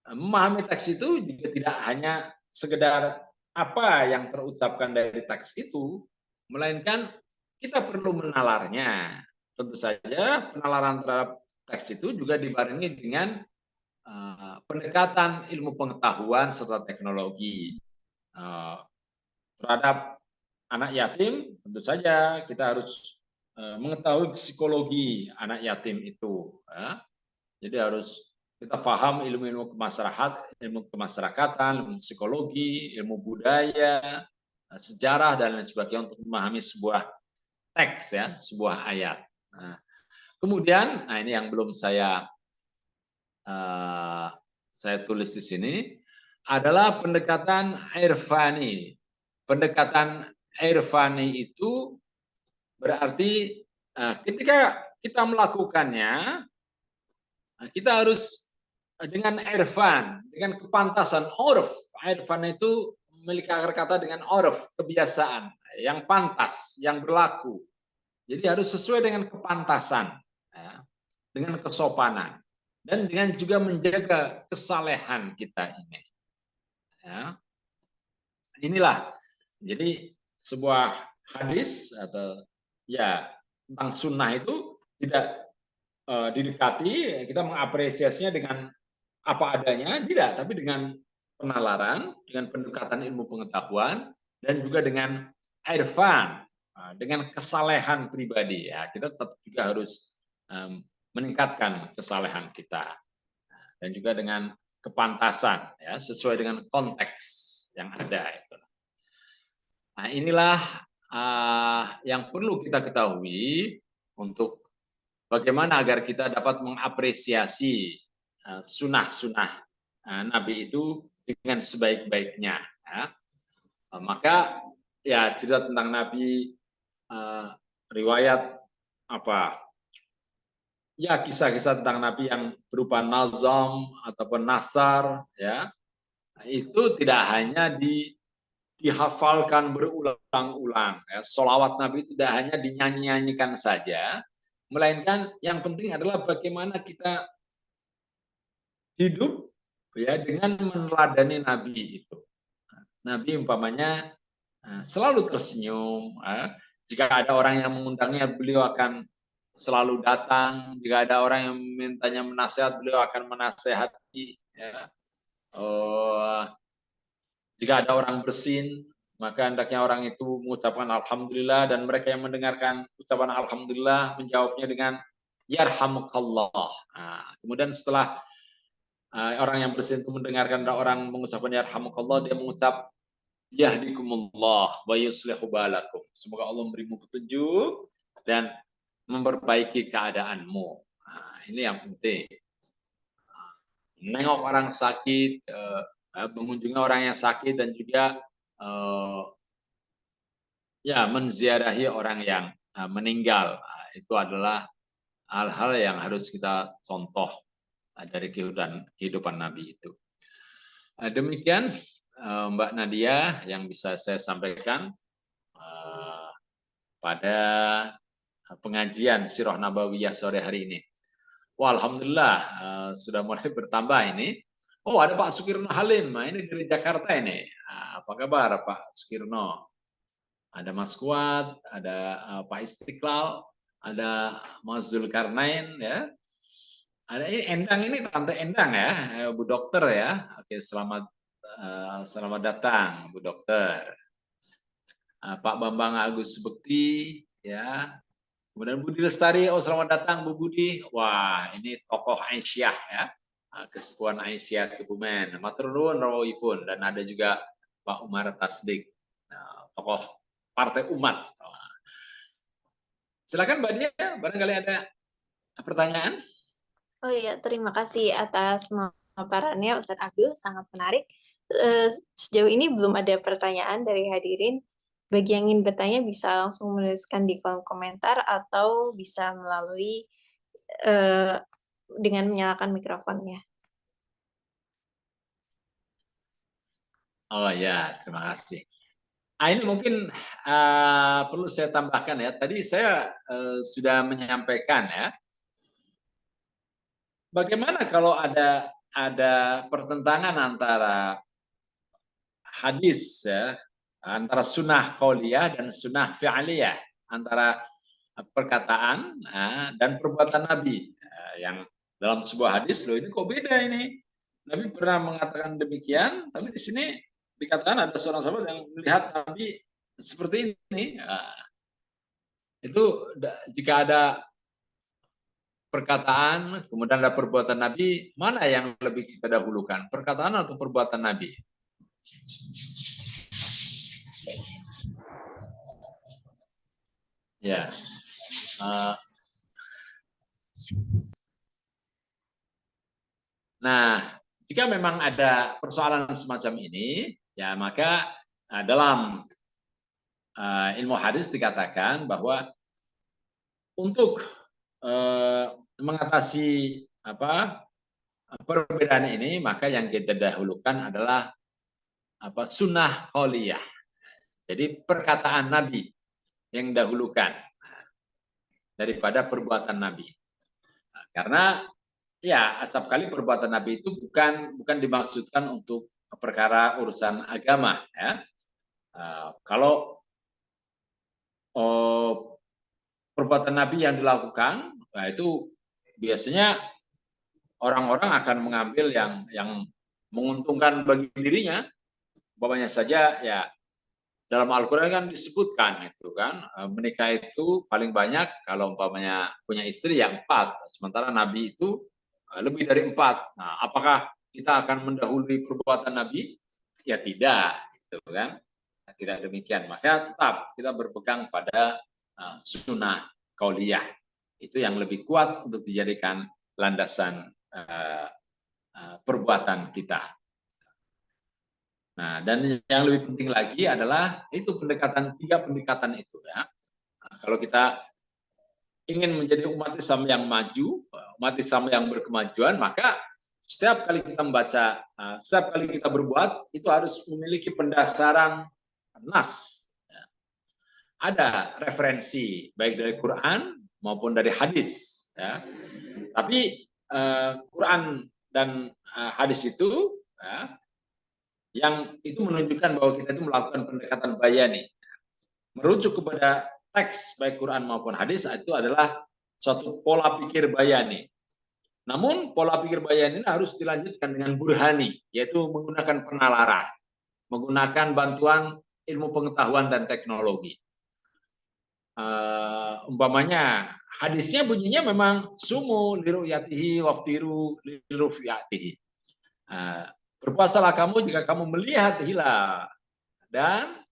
Speaker 2: memahami teks itu juga tidak hanya sekedar apa yang terucapkan dari teks itu, melainkan kita perlu menalarnya. Tentu saja penalaran terhadap teks itu juga dibarengi dengan pendekatan ilmu pengetahuan serta teknologi terhadap anak yatim. Tentu saja kita harus mengetahui psikologi anak yatim itu. Jadi harus kita paham ilmu-ilmu kemasyarakatan, ilmu psikologi, ilmu budaya, sejarah dan lain sebagainya untuk memahami sebuah teks ya, sebuah ayat. Nah, kemudian, ini yang belum saya tulis di sini adalah pendekatan irfani. Pendekatan irfani itu berarti ketika kita melakukannya, kita harus dengan irfan, dengan kepantasan. Urf, irfan itu memiliki akar kata dengan urf, kebiasaan yang pantas, yang berlaku. Jadi harus sesuai dengan kepantasan, ya, dengan kesopanan, dan dengan juga menjaga kesalehan kita ini. Ya. Inilah jadi sebuah hadis atau ya tentang sunnah itu tidak didekati, kita mengapresiasinya dengan apa adanya, tidak, tapi dengan penalaran, dengan pendekatan ilmu pengetahuan, dan juga dengan irfan, dengan kesalehan pribadi. Ya, kita tetap juga harus meningkatkan kesalehan kita, dan juga dengan kepantasan, ya, sesuai dengan konteks yang ada. Nah, inilah yang perlu kita ketahui untuk bagaimana agar kita dapat mengapresiasi sunnah-sunnah Nabi itu dengan sebaik-baiknya. Ya. Maka ya cerita tentang Nabi, riwayat apa? Ya kisah-kisah tentang Nabi yang berupa nazam ataupun nasar, ya itu tidak hanya dihafalkan berulang-ulang. Ya. Sholawat Nabi tidak hanya dinyanyi-nyanyikan saja, melainkan yang penting adalah bagaimana kita hidup ya dengan meneladani Nabi itu. Nabi umpamanya selalu tersenyum. Jika ada orang yang mengundangnya, beliau akan selalu datang. Jika ada orang yang mintanya menasihat, beliau akan menasehati. Ya. Jika ada orang bersin, maka hendaknya orang itu mengucapkan alhamdulillah, dan mereka yang mendengarkan ucapan alhamdulillah menjawabnya dengan yarhamukallah. Nah, kemudian setelah orang yang bersin itu mendengarkan ada orang mengucapkan yarhamukallah, dia mengucap yahdikumullah wa yuslihu balakum. Semoga Allah memberimu petunjuk dan memperbaiki keadaanmu. Nah, ini yang penting. Nengok orang sakit, mengunjungi orang yang sakit, dan juga ya menziarahi orang yang meninggal. Itu adalah hal-hal yang harus kita contoh dari kehidupan Nabi itu. Demikian Mbak Nadia yang bisa saya sampaikan pada pengajian Sirah Nabawiyah sore hari ini. Wah, alhamdulillah sudah mulai bertambah ini. Oh, ada Pak Sukirno Halim. Nah, ini dari Jakarta ini. Apa kabar Pak Sukirno? Ada Mas Kuat, ada Pak Istiqlal, ada Mas Zulkarnain, ya. Ada ini Endang, ini Tante Endang ya, Bu Dokter ya. Oke, selamat datang Bu Dokter. Pak Bambang Agus Bekti, ya. Kemudian Budi Lestari, oh selamat datang Bu Budi. Wah, ini tokoh Aisyah ya. Kesepuan Aisyah Kebumen. Matur nuwun rawuhipun, dan ada juga Pak Umar Tasdik, tokoh Partai Umat. Silakan Mbak Dia, barangkali ada pertanyaan.
Speaker 1: Oh iya, terima kasih atas pemaparannya Ustadz Abdul, sangat menarik. Sejauh ini belum ada pertanyaan dari hadirin. Bagi yang ingin bertanya bisa langsung menuliskan di kolom komentar atau bisa melalui dengan menyalakan mikrofonnya.
Speaker 2: Oh ya, terima kasih. Ini mungkin perlu saya tambahkan ya. Tadi saya sudah menyampaikan ya. Bagaimana kalau ada pertentangan antara hadis ya, antara sunnah qauliyah dan sunnah fi'liyah, antara perkataan dan perbuatan Nabi yang dalam sebuah hadis, loh ini kok beda ini. Nabi pernah mengatakan demikian, tapi di sini dikatakan ada seorang sahabat yang melihat Nabi seperti ini. Itu jika ada perkataan, kemudian ada perbuatan Nabi, mana yang lebih kita dahulukan? Perkataan atau perbuatan Nabi? Ya. Nah, jika memang ada persoalan semacam ini, ya maka dalam ilmu hadis dikatakan bahwa untuk mengatasi perbedaan ini, maka yang kita dahulukan adalah sunnah qauliyah. Jadi perkataan Nabi yang dahulukan daripada perbuatan Nabi. Karena ya acap kali perbuatan Nabi itu bukan dimaksudkan untuk perkara urusan agama ya. Kalau perbuatan Nabi yang dilakukan, nah itu biasanya orang-orang akan mengambil yang menguntungkan bagi dirinya. Umpamanya saja ya dalam Al-Quran kan disebutkan itu kan menikah itu paling banyak kalau umpamanya punya istri yang 4, sementara Nabi itu lebih dari 4. Nah, apakah kita akan mendahului perbuatan Nabi? Ya tidak, gitu kan? Tidak demikian. Maka tetap kita berpegang pada sunnah qauliyah. Itu yang lebih kuat untuk dijadikan landasan perbuatan kita. Nah, dan yang lebih penting lagi adalah itu tiga pendekatan itu ya. Nah, kalau kita ingin menjadi umat Islam yang maju, umat Islam yang berkemajuan, maka setiap kali kita membaca, setiap kali kita berbuat, itu harus memiliki pendasaran nas. Ada referensi baik dari Quran maupun dari hadis. Ya. Tapi Quran dan hadis itu yang itu menunjukkan bahwa kita itu melakukan pendekatan bayani. Merujuk kepada teks baik Quran maupun hadis itu adalah suatu pola pikir bayani. Namun pola pikir bayani ini harus dilanjutkan dengan burhani, yaitu menggunakan penalaran, menggunakan bantuan ilmu pengetahuan dan teknologi. Umpamanya hadisnya bunyinya memang sumu liru'yatihi waftiru liru'yatihi. Berpuasalah kamu jika kamu melihat hilal, dan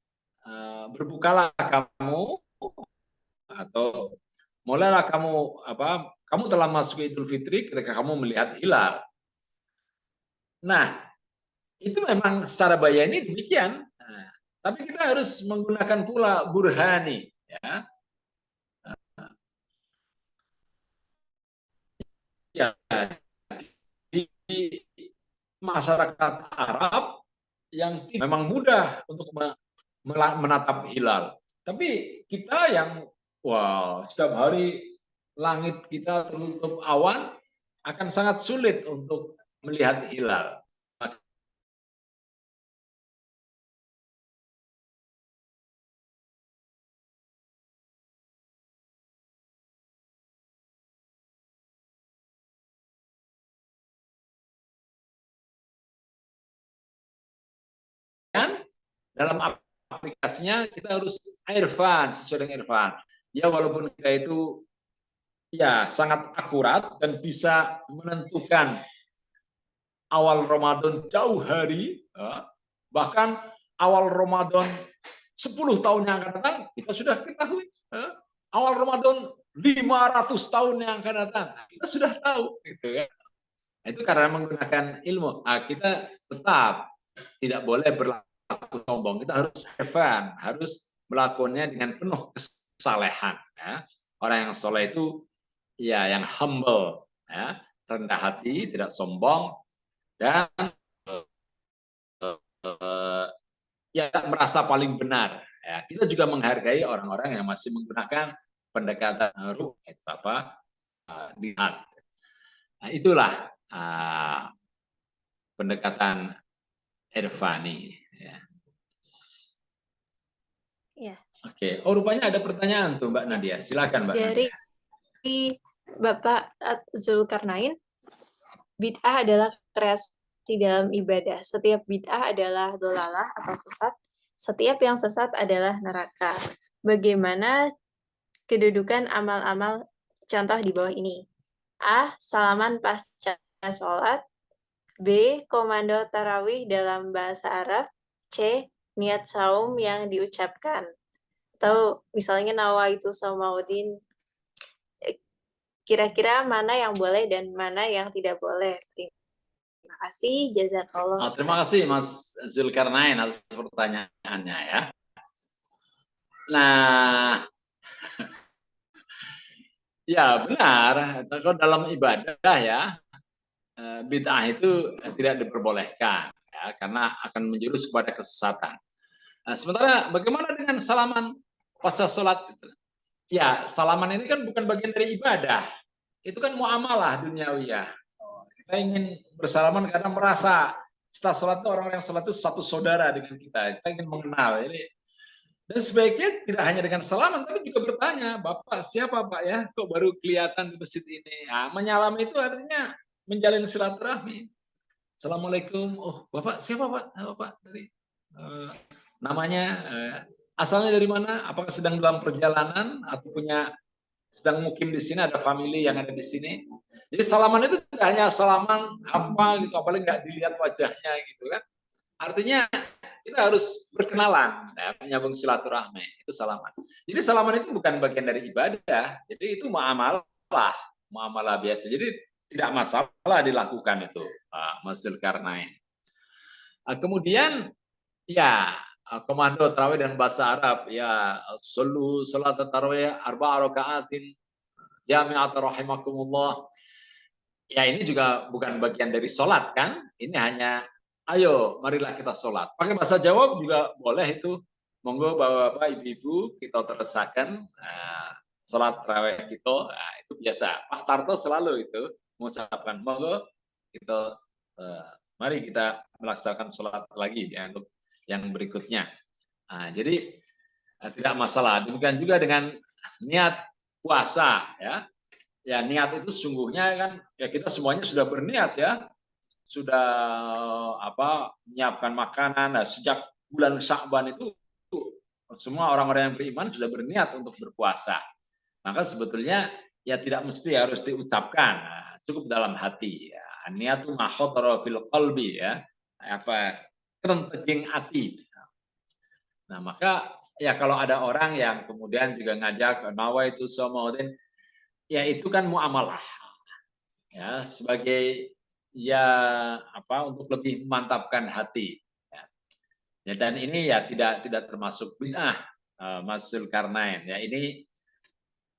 Speaker 2: berbukalah kamu atau mulailah kamu kamu telah masuk Idul Fitri ketika kamu melihat hilal. Nah, itu memang secara bayani demikian. Nah, tapi kita harus menggunakan pula burhani, ya. Ya, di masyarakat Arab yang memang mudah untuk menatap hilal. Tapi kita yang setiap hari langit kita tertutup awan, akan sangat sulit untuk melihat hilal. Dan dalam aplikasinya kita harus irfan, sesuai dengan irfan. Ya, walaupun kita itu ya sangat akurat dan bisa menentukan awal Ramadan jauh hari, bahkan awal Ramadan 10 tahun yang akan datang kita sudah ketahui. Awal Ramadan 500 tahun yang akan datang kita sudah tahu, gitu ya. Itu karena menggunakan ilmu. Kita tetap tidak boleh berlaku sombong. Kita harus irfan, harus melakukannya dengan penuh kesalehan. Ya. Orang yang soleh itu ya yang humble, ya, rendah hati, tidak sombong, dan ya merasa paling benar. Ya. Kita juga menghargai orang-orang yang masih menggunakan pendekatan ruh, lihat. Nah, itulah pendekatan irfani. Ya.
Speaker 1: Ya.
Speaker 2: Oke, rupanya ada pertanyaan tuh Mbak Nadia. Silakan Mbak
Speaker 1: Dari
Speaker 2: Nadia.
Speaker 1: Bapak Zulkarnain, bid'ah adalah kreasi dalam ibadah. Setiap bid'ah adalah dolalah atau sesat. Setiap yang sesat adalah neraka. Bagaimana kedudukan amal-amal contoh di bawah ini? A. Salaman pasca sholat. B. Komando tarawih dalam bahasa Arab. C. Niat saum yang diucapkan. Atau misalnya nawaitu saumaudin. Kira-kira mana yang boleh dan mana yang tidak boleh? Terima kasih, jazakallah.
Speaker 2: Terima kasih Mas Zulkarnain atas pertanyaannya ya. Nah, ya benar. Kalau dalam ibadah ya, bid'ah itu tidak diperbolehkan ya, karena akan menjurus kepada kesesatan. Nah, sementara bagaimana dengan salaman pasca sholat? Ya, salaman ini kan bukan bagian dari ibadah. Itu kan muamalah duniawiyah. Kita ingin bersalaman karena merasa setelah sholat itu orang-orang yang sholat itu satu saudara dengan kita. Kita ingin mengenal. Dan sebaiknya tidak hanya dengan salaman, tapi juga bertanya, Bapak siapa Pak ya? Kok baru kelihatan di masjid ini? Nah, menyalam itu artinya menjalin silaturahmi. Assalamualaikum. Oh, Bapak siapa Pak? Bapak dari namanya, asalnya dari mana? Apakah sedang dalam perjalanan atau sedang mukim di sini, ada family yang ada di sini. Jadi salaman itu tidak hanya salaman apa gitu, apalagi nggak dilihat wajahnya gitu kan. Artinya kita harus berkenalan, ya, menyambung silaturahmi, itu salaman. Jadi salaman itu bukan bagian dari ibadah, jadi itu muamalah biasa. Jadi tidak masalah dilakukan itu, Mas Zulkarnain. Kemudian ya komando tarawih dan bahasa Arab ya sallu salat tarawih 4 rakaatin jami'at rahimakumullah. Ya ini juga bukan bagian dari sholat kan, ini hanya ayo marilah kita sholat. Pakai bahasa Jawa juga boleh itu, monggo bapak-bapak ibu-ibu kita teruskan sholat tarawih kita, nah, itu biasa. Pak Tarto selalu itu mengucapkan monggo kita mari kita melaksanakan sholat lagi ya, untuk yang berikutnya. Nah, jadi tidak masalah. Demikian juga dengan niat puasa ya. ya niat itu sungguhnya kan ya kita semuanya sudah berniat ya, sudah menyiapkan makanan. Nah, sejak bulan Sya'ban itu semua orang-orang yang beriman sudah berniat untuk berpuasa. Maka sebetulnya ya tidak mesti harus diucapkan, cukup dalam hati. Ya. Niatu ma khatara fil qalbi ya, kerenteging hati. Nah maka ya kalau ada orang yang kemudian juga ngajak nawaitu shaumaudin, ya itu kan muamalah ya sebagai ya untuk lebih memantapkan hati. Ya, dan ini ya tidak termasuk bid'ah, Mas Zulkarnain. Ya ini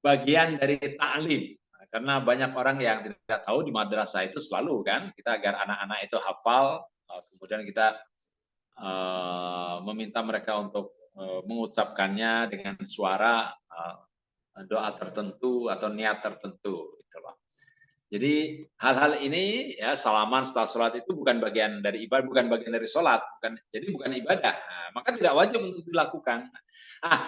Speaker 2: bagian dari ta'lim. Karena banyak orang yang tidak tahu di madrasah itu selalu kan kita agar anak-anak itu hafal, kemudian kita meminta mereka untuk mengucapkannya dengan suara doa tertentu atau niat tertentu. Gitu loh. Jadi hal-hal ini ya salaman setelah sholat itu bukan bagian dari ibadah, bukan bagian dari sholat, jadi bukan ibadah. Nah, maka tidak wajib untuk dilakukan.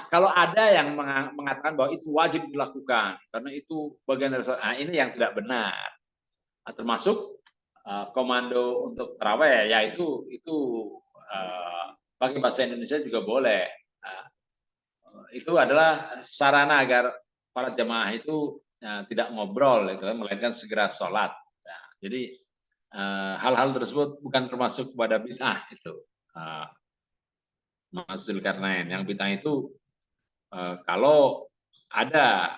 Speaker 2: Kalau ada yang mengatakan bahwa itu wajib dilakukan karena itu bagian dari sholat, ini yang tidak benar. Termasuk komando untuk taraweh, ya itu pakai bahasa Indonesia juga boleh. Itu adalah sarana agar para jemaah itu tidak ngobrol, melainkan segera sholat. Nah, jadi hal-hal tersebut bukan termasuk kepada bid'ah itu, Mas Zulkarnain. Yang bid'ah itu kalau ada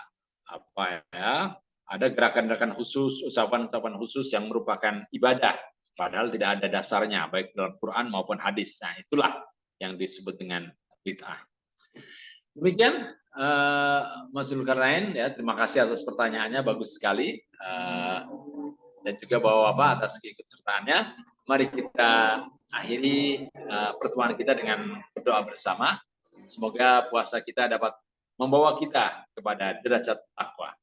Speaker 2: ada gerakan-gerakan khusus, ucapan-ucapan khusus yang merupakan ibadah, padahal tidak ada dasarnya baik dalam Quran maupun hadis. Nah, itulah yang disebut dengan bid'ah. Demikian Mas Zulkarnain, ya terima kasih atas pertanyaannya, bagus sekali, dan juga Bapak-bapak atas keikutsertaannya. Mari kita akhiri pertemuan kita dengan berdoa bersama. Semoga puasa kita dapat membawa kita kepada derajat takwa.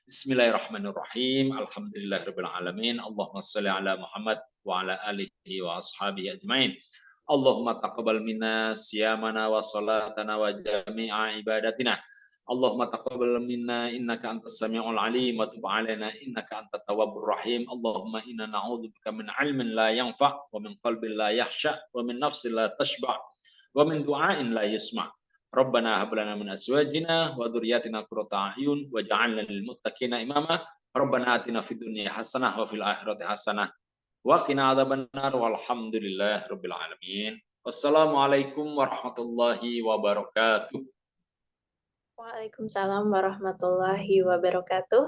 Speaker 2: Bismillahirrahmanirrahim. Alhamdulillahirabbil alamin. Allahumma shalli ala Muhammad wa ala alihi wa ashabihi ajmain. Allahumma taqabbal minna siyamana wa salatana wa jami'a ibadatina. Allahumma taqabbal minna innaka antas samiul alim wa tub alaina innaka antat tawwabur rahim. Allahumma inna na'udzubika min ilmin la yanfa' wa min qalbin la yakhsha wa min nafsin la tashba' wa min du'ain la yusma'. Rabbana hab lana min azwajina wa dzurriyyatina qurrata a'yun waj'alna lil muttaqina imama. Rabbana atina fid dunya hasanah wa fil akhirati hasanah wa qina adzabannar walhamdulillahi rabbil alamin. Wassalamualaikum warahmatullahi wabarakatuh.
Speaker 1: Waalaikumsalam warahmatullahi wabarakatuh.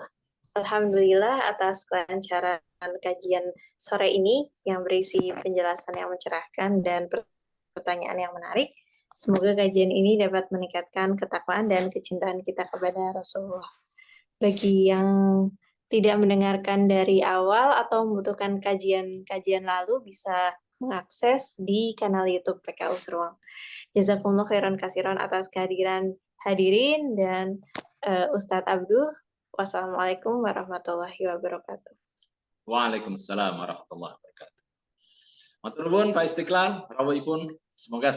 Speaker 1: Alhamdulillah atas kelancaran kajian sore ini yang berisi penjelasan yang mencerahkan dan pertanyaan yang menarik. Semoga kajian ini dapat meningkatkan ketakwaan dan kecintaan kita kepada Rasulullah. Bagi yang tidak mendengarkan dari awal atau membutuhkan kajian-kajian lalu bisa mengakses di kanal YouTube PKU Seruang. Jazakumullah khairan kasiran atas kehadiran hadirin dan Ustadz Abduh. Wassalamualaikum warahmatullahi wabarakatuh.
Speaker 2: Waalaikumsalam warahmatullahi wabarakatuh. Matur nuwun Pak Istiqlal, rawuhipun semoga